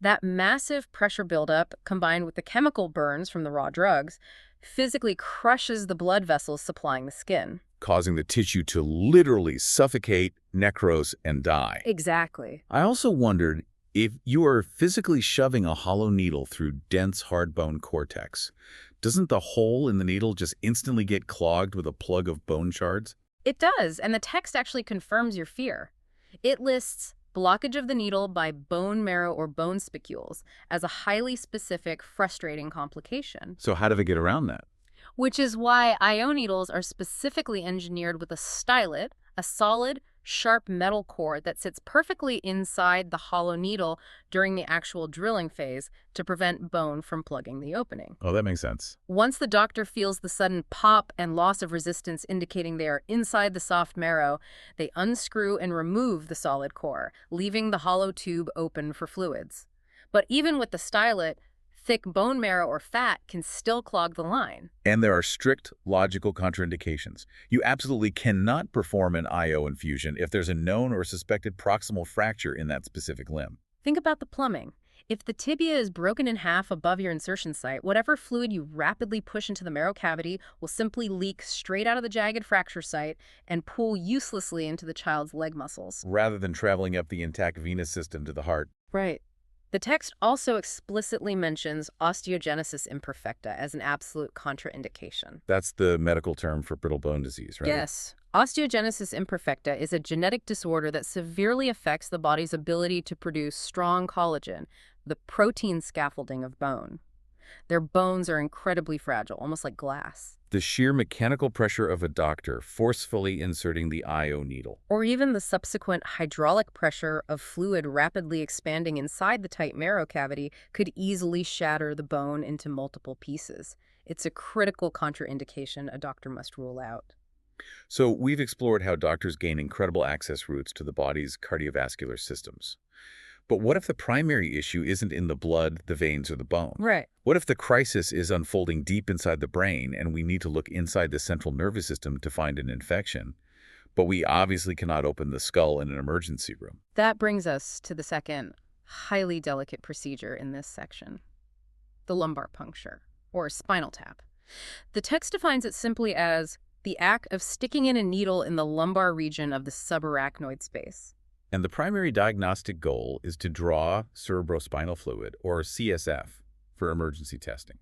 That massive pressure buildup, combined with the chemical burns from the raw drugs, physically crushes the blood vessels supplying the skin, Causing the tissue to literally suffocate, necrose, and die. Exactly. I also wondered, if you are physically shoving a hollow needle through dense, hard bone cortex, doesn't the hole in the needle just instantly get clogged with a plug of bone shards? It does, and the text actually confirms your fear. It lists blockage of the needle by bone marrow or bone spicules as a highly specific, frustrating complication. So how do they get around that? Which is why IO needles are specifically engineered with a stylet, a solid, sharp metal core that sits perfectly inside the hollow needle during the actual drilling phase to prevent bone from plugging the opening. Oh, that makes sense. Once the doctor feels the sudden pop and loss of resistance indicating they are inside the soft marrow, they unscrew and remove the solid core, leaving the hollow tube open for fluids. But even with the stylet, thick bone marrow or fat can still clog the line. And there are strict logical contraindications. You absolutely cannot perform an IO infusion if there's a known or suspected proximal fracture in that specific limb. Think about the plumbing. If the tibia is broken in half above your insertion site, whatever fluid you rapidly push into the marrow cavity will simply leak straight out of the jagged fracture site and pull uselessly into the child's leg muscles. Rather than traveling up the intact venous system to the heart. Right. The text also explicitly mentions osteogenesis imperfecta as an absolute contraindication. That's the medical term for brittle bone disease, right? Yes. Osteogenesis imperfecta is a genetic disorder that severely affects the body's ability to produce strong collagen, the protein scaffolding of bone. Their bones are incredibly fragile, almost like glass. The sheer mechanical pressure of a doctor forcefully inserting the IO needle. Or even the subsequent hydraulic pressure of fluid rapidly expanding inside the tight marrow cavity could easily shatter the bone into multiple pieces. It's a critical contraindication a doctor must rule out. So we've explored how doctors gain incredible access routes to the body's cardiovascular systems. But what if the primary issue isn't in the blood, the veins, or the bone? Right. What if the crisis is unfolding deep inside the brain and we need to look inside the central nervous system to find an infection? But we obviously cannot open the skull in an emergency room. That brings us to the second highly delicate procedure in this section, the lumbar puncture, or spinal tap. The text defines it simply as the act of sticking in a needle in the lumbar region of the subarachnoid space. And the primary diagnostic goal is to draw cerebrospinal fluid, or CSF, for emergency testing.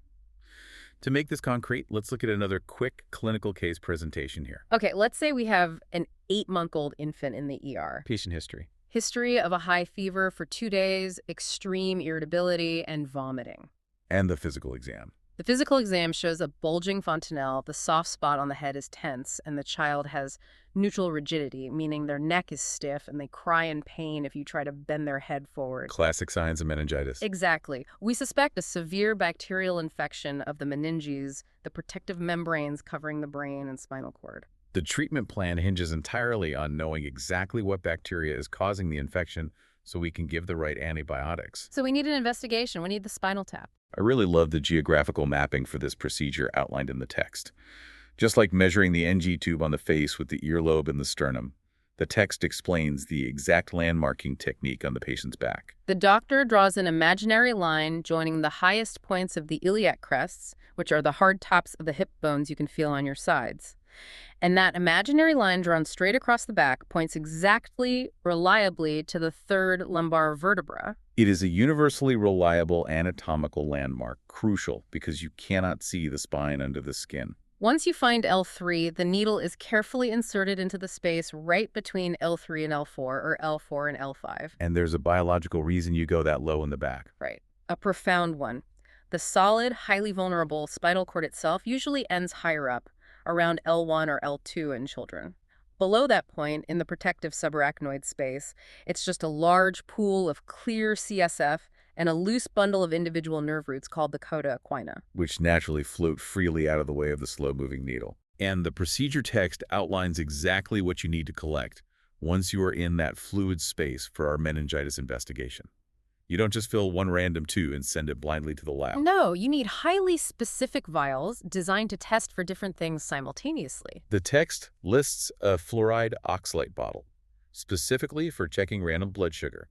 To make this concrete, let's look at another quick clinical case presentation here. Okay, let's say we have an 8-month-old infant in the ER. Patient history. History of a high fever for 2 days, extreme irritability, and vomiting. And the physical exam. The physical exam shows a bulging fontanelle, the soft spot on the head is tense, and the child has neutral rigidity, meaning their neck is stiff and they cry in pain if you try to bend their head forward. Classic signs of meningitis. Exactly. We suspect a severe bacterial infection of the meninges, the protective membranes covering the brain and spinal cord. The treatment plan hinges entirely on knowing exactly what bacteria is causing the infection so we can give the right antibiotics. So we need an investigation. We need the spinal tap. I really love the geographical mapping for this procedure outlined in the text. Just like measuring the NG tube on the face with the earlobe and the sternum, the text explains the exact landmarking technique on the patient's back. The doctor draws an imaginary line joining the highest points of the iliac crests, which are the hard tops of the hip bones you can feel on your sides. And that imaginary line drawn straight across the back points exactly, reliably to the third lumbar vertebra. It is a universally reliable anatomical landmark, crucial because you cannot see the spine under the skin. Once you find L3, the needle is carefully inserted into the space right between L3 and L4, or L4 and L5. And there's a biological reason you go that low in the back. Right. A profound one. The solid, highly vulnerable spinal cord itself usually ends higher up, around L1 or L2 in children. Below that point, in the protective subarachnoid space, it's just a large pool of clear CSF and a loose bundle of individual nerve roots called the coda equina, which naturally float freely out of the way of the slow-moving needle. And the procedure text outlines exactly what you need to collect once you are in that fluid space for our meningitis investigation. You don't just fill one random tube and send it blindly to the lab. No, you need highly specific vials designed to test for different things simultaneously. The text lists a fluoride oxalate bottle, specifically for checking random blood sugar,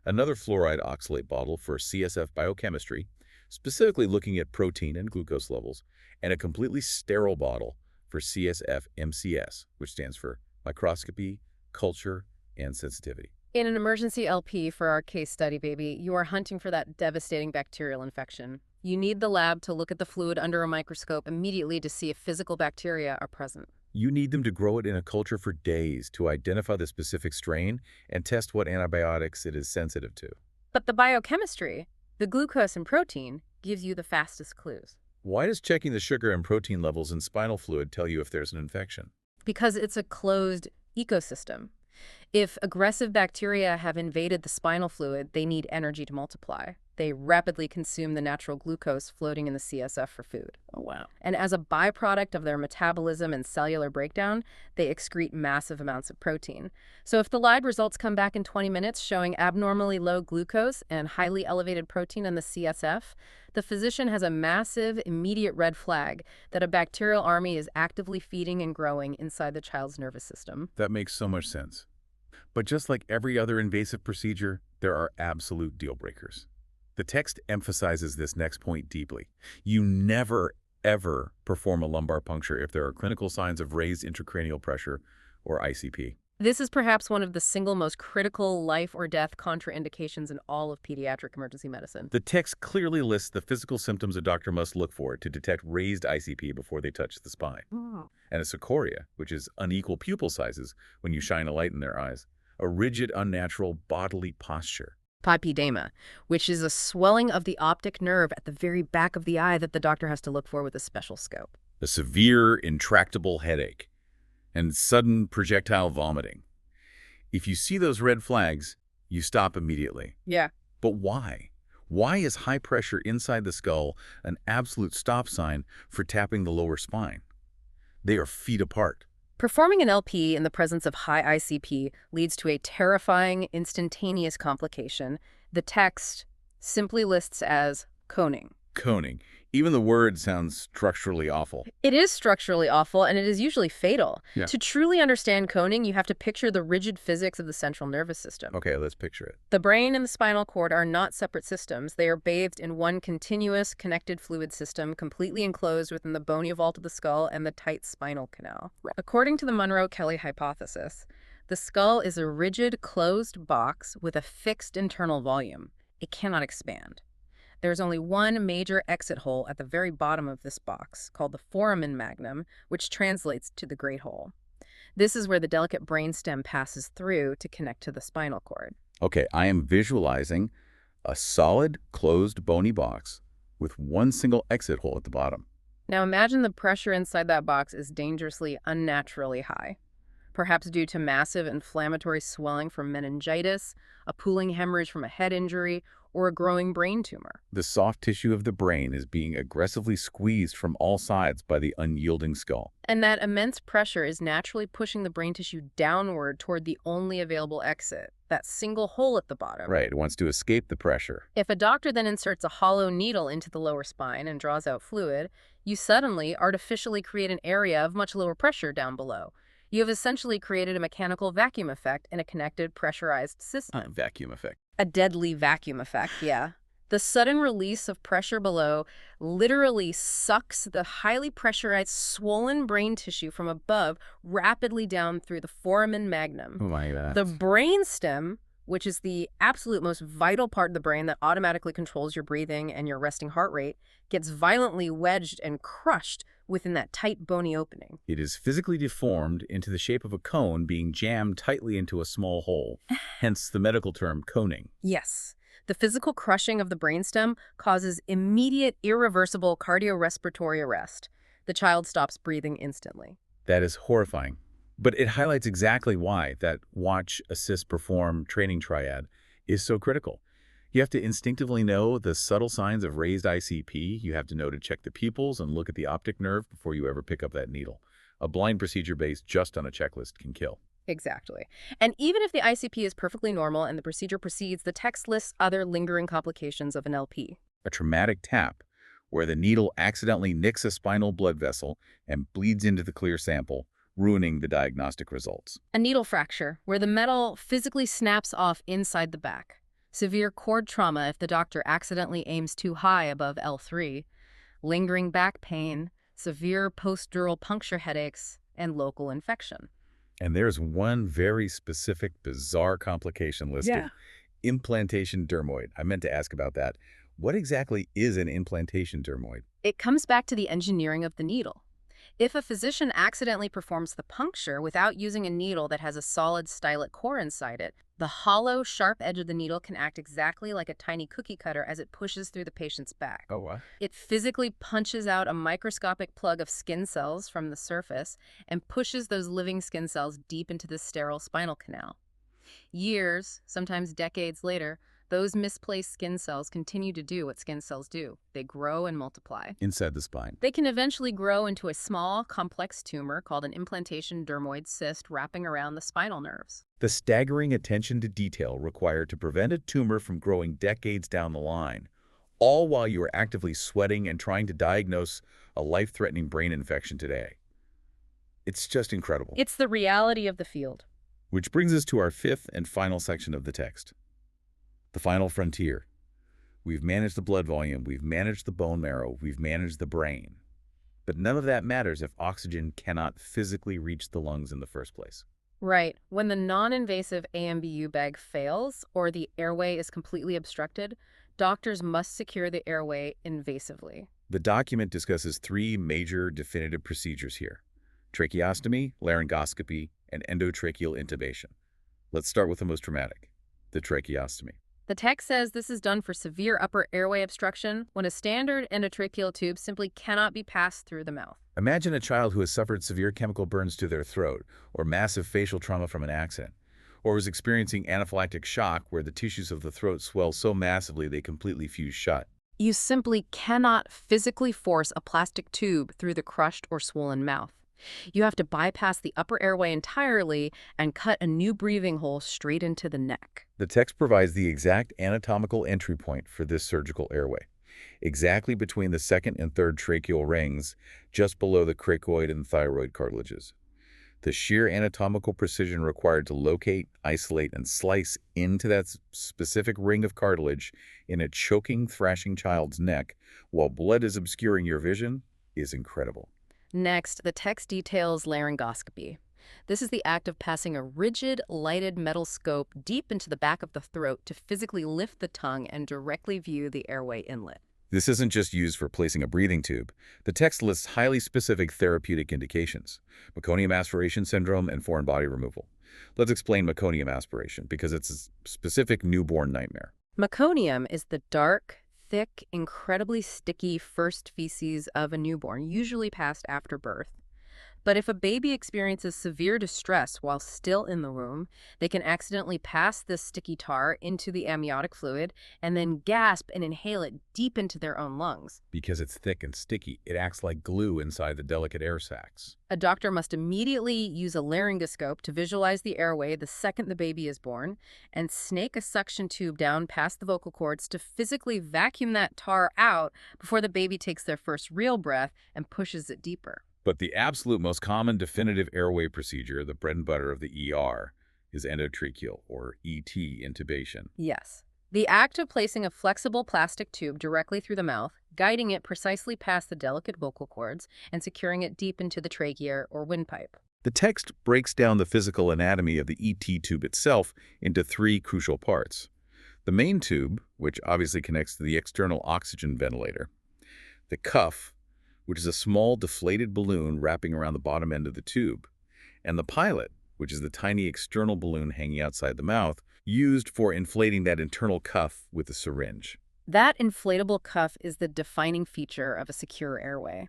another fluoride oxalate bottle for CSF biochemistry, specifically looking at protein and glucose levels, and a completely sterile bottle for CSF MCS, which stands for microscopy, culture, and sensitivity. In an emergency LP for our case study, baby, you are hunting for that devastating bacterial infection. You need the lab to look at the fluid under a microscope immediately to see if physical bacteria are present. You need them to grow it in a culture for days to identify the specific strain and test what antibiotics it is sensitive to. But the biochemistry, the glucose and protein, gives you the fastest clues. Why does checking the sugar and protein levels in spinal fluid tell you if there's an infection? Because it's a closed ecosystem. If aggressive bacteria have invaded the spinal fluid, they need energy to multiply. They rapidly consume the natural glucose floating in the CSF for food. Oh, wow. And as a byproduct of their metabolism and cellular breakdown, they excrete massive amounts of protein. So if the lab results come back in 20 minutes showing abnormally low glucose and highly elevated protein in the CSF, the physician has a massive, immediate red flag that a bacterial army is actively feeding and growing inside the child's nervous system. That makes so much sense. But just like every other invasive procedure, there are absolute deal breakers. The text emphasizes this next point deeply. You never, ever perform a lumbar puncture if there are clinical signs of raised intracranial pressure or ICP. This is perhaps one of the single most critical life or death contraindications in all of pediatric emergency medicine. The text clearly lists the physical symptoms a doctor must look for to detect raised ICP before they touch the spine. And a sequoia, which is unequal pupil sizes when you shine a light in their eyes, a rigid, unnatural bodily posture. Papidema, which is a swelling of the optic nerve at the very back of the eye that the doctor has to look for with a special scope. A severe, intractable headache, and sudden projectile vomiting. If you see those red flags, you stop immediately. Yeah. But why? Why is high pressure inside the skull an absolute stop sign for tapping the lower spine? They are feet apart. Performing an LP in the presence of high ICP leads to a terrifying, instantaneous complication the text simply lists as coning. Coning. Even the word sounds structurally awful. It is structurally awful, and it is usually fatal. Yeah. To truly understand coning, you have to picture the rigid physics of the central nervous system. Okay, let's picture it. The brain and the spinal cord are not separate systems. They are bathed in one continuous, connected fluid system, completely enclosed within the bony vault of the skull and the tight spinal canal. According to the Monroe-Kelly hypothesis, the skull is a rigid, closed box with a fixed internal volume. It cannot expand. There's only one major exit hole at the very bottom of this box, called the foramen magnum, which translates to the great hole. This is where the delicate brainstem passes through to connect to the spinal cord. Okay, I am visualizing a solid, closed, bony box with one single exit hole at the bottom. Now imagine the pressure inside that box is dangerously, unnaturally high, perhaps due to massive inflammatory swelling from meningitis, a pooling hemorrhage from a head injury, or a growing brain tumor. The soft tissue of the brain is being aggressively squeezed from all sides by the unyielding skull. And that immense pressure is naturally pushing the brain tissue downward toward the only available exit, that single hole at the bottom. Right, it wants to escape the pressure. If a doctor then inserts a hollow needle into the lower spine and draws out fluid, you suddenly artificially create an area of much lower pressure down below. You have essentially created a mechanical vacuum effect in a connected, pressurized system. Vacuum effect. A deadly vacuum effect, yeah. The sudden release of pressure below literally sucks the highly pressurized, swollen brain tissue from above rapidly down through the foramen magnum. Oh my God. The brainstem, which is the absolute most vital part of the brain that automatically controls your breathing and your resting heart rate, gets violently wedged and crushed within that tight, bony opening. It is physically deformed into the shape of a cone being jammed tightly into a small hole, hence the medical term coning. Yes. The physical crushing of the brainstem causes immediate, irreversible cardiorespiratory arrest. The child stops breathing instantly. That is horrifying. But it highlights exactly why that watch, assist, perform training triad is so critical. You have to instinctively know the subtle signs of raised ICP. You have to know to check the pupils and look at the optic nerve before you ever pick up that needle. A blind procedure based just on a checklist can kill. Exactly. And even if the ICP is perfectly normal and the procedure proceeds, the text lists other lingering complications of an LP. A traumatic tap, where the needle accidentally nicks a spinal blood vessel and bleeds into the clear sample, ruining the diagnostic results. A needle fracture, where the metal physically snaps off inside the back. Severe cord trauma if the doctor accidentally aims too high above L3. Lingering back pain, severe post-dural puncture headaches, and local infection. And there's one very specific, bizarre complication listed. Yeah. Implantation dermoid. I meant to ask about that. What exactly is an implantation dermoid? It comes back to the engineering of the needle. If a physician accidentally performs the puncture without using a needle that has a solid stylet core inside it, the hollow, sharp edge of the needle can act exactly like a tiny cookie cutter as it pushes through the patient's back. Oh, what? It physically punches out a microscopic plug of skin cells from the surface and pushes those living skin cells deep into the sterile spinal canal. Years, sometimes decades later, those misplaced skin cells continue to do what skin cells do. They grow and multiply. Inside the spine. They can eventually grow into a small, complex tumor called an implantation dermoid cyst wrapping around the spinal nerves. The staggering attention to detail required to prevent a tumor from growing decades down the line, all while you are actively sweating and trying to diagnose a life-threatening brain infection today. It's just incredible. It's the reality of the field. Which brings us to our fifth and final section of the text. The final frontier. We've managed the blood volume, we've managed the bone marrow, we've managed the brain. But none of that matters if oxygen cannot physically reach the lungs in the first place. Right. When the non-invasive AMBU bag fails or the airway is completely obstructed, doctors must secure the airway invasively. The document discusses three major definitive procedures here: tracheostomy, laryngoscopy, and endotracheal intubation. Let's start with the most dramatic, the tracheostomy. The text says this is done for severe upper airway obstruction when a standard endotracheal tube simply cannot be passed through the mouth. Imagine a child who has suffered severe chemical burns to their throat, or massive facial trauma from an accident, or is experiencing anaphylactic shock where the tissues of the throat swell so massively they completely fuse shut. You simply cannot physically force a plastic tube through the crushed or swollen mouth. You have to bypass the upper airway entirely and cut a new breathing hole straight into the neck. The text provides the exact anatomical entry point for this surgical airway, exactly between the second and third tracheal rings, just below the cricoid and thyroid cartilages. The sheer anatomical precision required to locate, isolate, and slice into that specific ring of cartilage in a choking, thrashing child's neck while blood is obscuring your vision is incredible. Next, the text details laryngoscopy. This is the act of passing a rigid, lighted metal scope deep into the back of the throat to physically lift the tongue and directly view the airway inlet. This isn't just used for placing a breathing tube. The text lists highly specific therapeutic indications: meconium aspiration syndrome and foreign body removal. Let's explain meconium aspiration because it's a specific newborn nightmare. Meconium is the dark, thick, incredibly sticky first feces of a newborn, usually passed after birth. But if a baby experiences severe distress while still in the womb, they can accidentally pass this sticky tar into the amniotic fluid and then gasp and inhale it deep into their own lungs. Because it's thick and sticky, it acts like glue inside the delicate air sacs. A doctor must immediately use a laryngoscope to visualize the airway the second the baby is born and snake a suction tube down past the vocal cords to physically vacuum that tar out before the baby takes their first real breath and pushes it deeper. But the absolute most common definitive airway procedure, the bread and butter of the ER, is endotracheal, or ET, intubation. Yes. The act of placing a flexible plastic tube directly through the mouth, guiding it precisely past the delicate vocal cords, and securing it deep into the trachea or windpipe. The text breaks down the physical anatomy of the ET tube itself into three crucial parts: the main tube, which obviously connects to the external oxygen ventilator; the cuff, which is a small deflated balloon wrapping around the bottom end of the tube; and the pilot, which is the tiny external balloon hanging outside the mouth, used for inflating that internal cuff with a syringe. That inflatable cuff is the defining feature of a secure airway.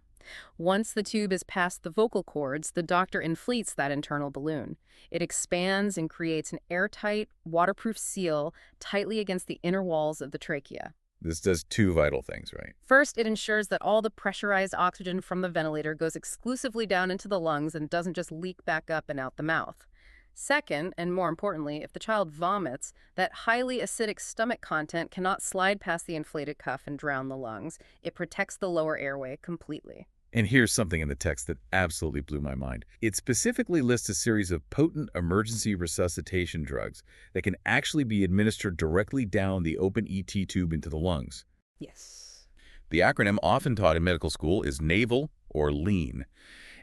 Once the tube is past the vocal cords, the doctor inflates that internal balloon. It expands and creates an airtight, waterproof seal tightly against the inner walls of the trachea. This does two vital things, right? First, it ensures that all the pressurized oxygen from the ventilator goes exclusively down into the lungs and doesn't just leak back up and out the mouth. Second, and more importantly, if the child vomits, that highly acidic stomach content cannot slide past the inflated cuff and drown the lungs. It protects the lower airway completely. And here's something in the text that absolutely blew my mind. It specifically lists a series of potent emergency resuscitation drugs that can actually be administered directly down the open ET tube into the lungs. Yes. The acronym often taught in medical school is NAVAL, or LEAN,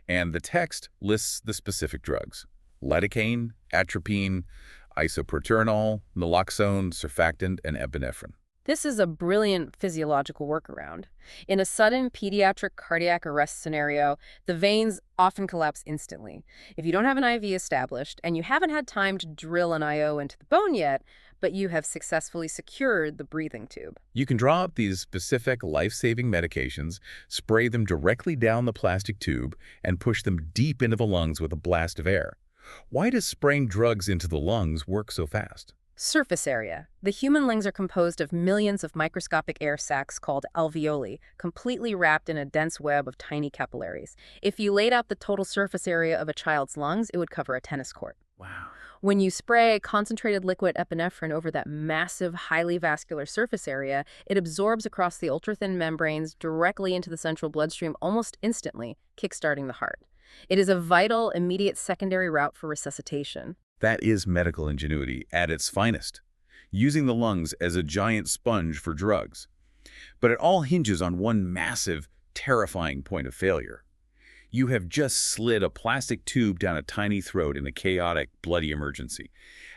and the text lists the specific drugs: lidocaine, atropine, isoproterenol, naloxone, surfactant, and epinephrine. This is a brilliant physiological workaround. In a sudden pediatric cardiac arrest scenario, the veins often collapse instantly. If you don't have an IV established and you haven't had time to drill an IO into the bone yet, but you have successfully secured the breathing tube, you can draw up these specific life-saving medications, spray them directly down the plastic tube, and push them deep into the lungs with a blast of air. Why does spraying drugs into the lungs work so fast? Surface area. The human lungs are composed of millions of microscopic air sacs called alveoli, completely wrapped in a dense web of tiny capillaries. If you laid out the total surface area of a child's lungs, it would cover a tennis court. Wow. When you spray concentrated liquid epinephrine over that massive, highly vascular surface area, it absorbs across the ultra-thin membranes directly into the central bloodstream almost instantly, kickstarting the heart. It is a vital, immediate secondary route for resuscitation. That is medical ingenuity at its finest. using the lungs as a giant sponge for drugs. But it all hinges on one massive, terrifying point of failure. You have just slid a plastic tube down a tiny throat in a chaotic, bloody emergency.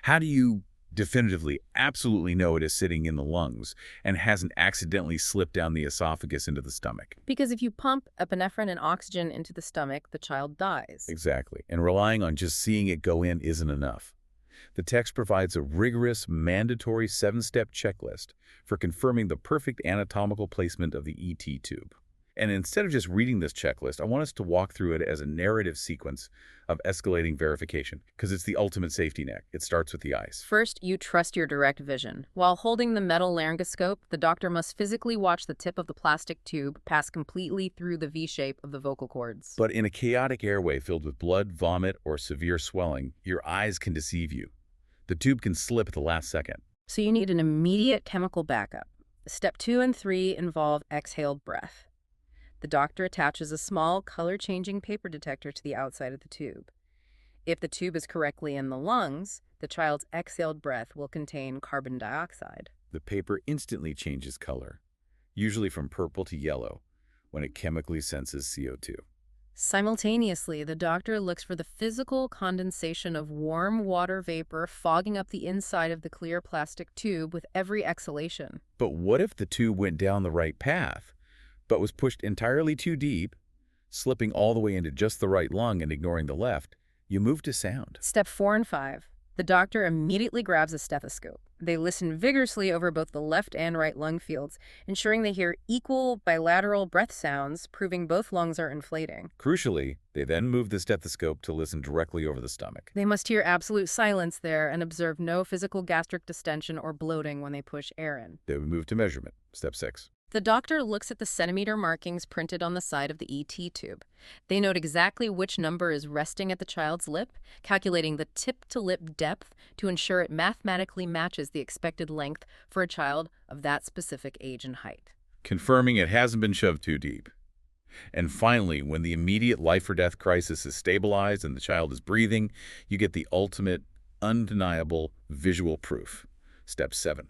How do you definitively, absolutely know it is sitting in the lungs and hasn't accidentally slipped down the esophagus into the stomach? Because if you pump epinephrine and oxygen into the stomach, the child dies. Exactly. And relying on just seeing it go in isn't enough. The text provides a rigorous, mandatory 7-step checklist for confirming the perfect anatomical placement of the ET tube. And instead of just reading this checklist, I want us to walk through it as a narrative sequence of escalating verification, because it's the ultimate safety net. It starts with the eyes. First, you trust your direct vision. While holding the metal laryngoscope, the doctor must physically watch the tip of the plastic tube pass completely through the V-shape of the vocal cords. But in a chaotic airway filled with blood, vomit, or severe swelling, your eyes can deceive you. The tube can slip at the last second. So you need an immediate chemical backup. Step 2 and 3 involve exhaled breath. The doctor attaches a small, color-changing paper detector to the outside of the tube. If the tube is correctly in the lungs, the child's exhaled breath will contain carbon dioxide. The paper instantly changes color, usually from purple to yellow, when it chemically senses CO2. Simultaneously, the doctor looks for the physical condensation of warm water vapor fogging up the inside of the clear plastic tube with every exhalation. But what if the tube went down the right path, but was pushed entirely too deep, slipping all the way into just the right lung and ignoring the left? You move to sound. Step 4 and 5. The doctor immediately grabs a stethoscope. They listen vigorously over both the left and right lung fields, ensuring they hear equal bilateral breath sounds, proving both lungs are inflating. Crucially, they then move the stethoscope to listen directly over the stomach. They must hear absolute silence there and observe no physical gastric distension or bloating when they push air in. They would move to measurement. Step 6. The doctor looks at the centimeter markings printed on the side of the ET tube. They note exactly which number is resting at the child's lip, calculating the tip-to-lip depth to ensure it mathematically matches the expected length for a child of that specific age and height. Confirming it hasn't been shoved too deep. And finally, when the immediate life-or-death crisis is stabilized and the child is breathing, you get the ultimate, undeniable visual proof. Step 7.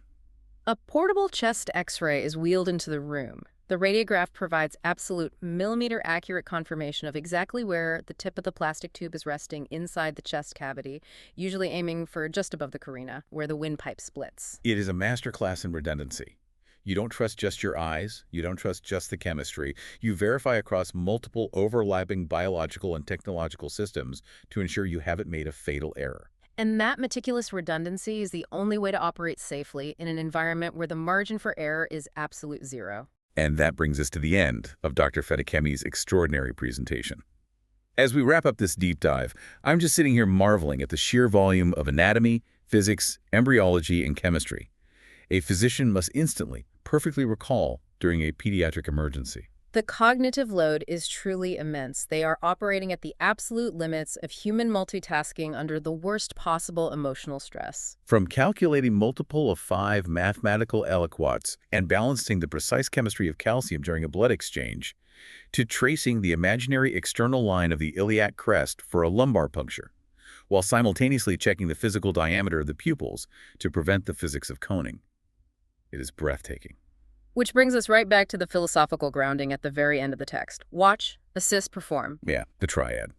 A portable chest X-ray is wheeled into the room. The radiograph provides absolute millimeter-accurate confirmation of exactly where the tip of the plastic tube is resting inside the chest cavity, usually aiming for just above the carina, where the windpipe splits. It is a masterclass in redundancy. You don't trust just your eyes. You don't trust just the chemistry. You verify across multiple overlapping biological and technological systems to ensure you haven't made a fatal error. And that meticulous redundancy is the only way to operate safely in an environment where the margin for error is absolute zero. And that brings us to the end of Dr. Fedekemi's extraordinary presentation. As we wrap up this deep dive, I'm just sitting here marveling at the sheer volume of anatomy, physics, embryology, and chemistry a physician must instantly, perfectly recall during a pediatric emergency. The cognitive load is truly immense. They are operating at the absolute limits of human multitasking under the worst possible emotional stress. From calculating multiple of 5 mathematical aliquots and balancing the precise chemistry of calcium during a blood exchange, to tracing the imaginary external line of the iliac crest for a lumbar puncture, while simultaneously checking the physical diameter of the pupils to prevent the physics of coning. It is breathtaking. Which brings us right back to the philosophical grounding at the very end of the text. Watch, assist, perform. Yeah, the triad.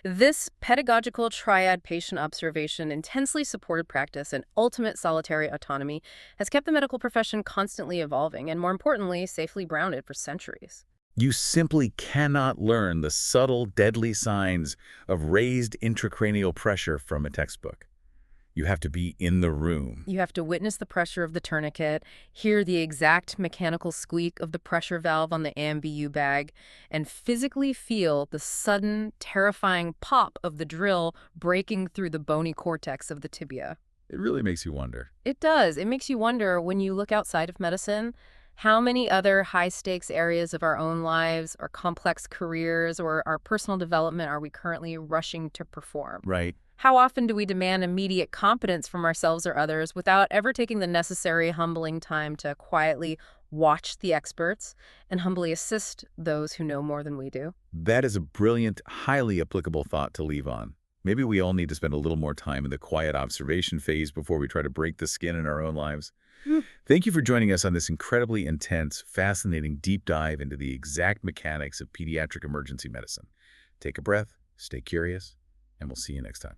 This pedagogical triad patient observation, intensely supported practice, and ultimate solitary autonomy has kept the medical profession constantly evolving and, more importantly, safely grounded for centuries. You simply cannot learn the subtle, deadly signs of raised intracranial pressure from a textbook. You have to be in the room. You have to witness the pressure of the tourniquet, hear the exact mechanical squeak of the pressure valve on the AMBU bag, and physically feel the sudden, terrifying pop of the drill breaking through the bony cortex of the tibia. It really makes you wonder. It does. It makes you wonder, when you look outside of medicine, how many other high-stakes areas of our own lives, our complex careers, or our personal development are we currently rushing to perform? Right. How often do we demand immediate competence from ourselves or others without ever taking the necessary humbling time to quietly watch the experts and humbly assist those who know more than we do? That is a brilliant, highly applicable thought to leave on. Maybe we all need to spend a little more time in the quiet observation phase before we try to break the skin in our own lives. Mm. Thank you for joining us on this incredibly intense, fascinating deep dive into the exact mechanics of pediatric emergency medicine. Take a breath, stay curious, and we'll see you next time.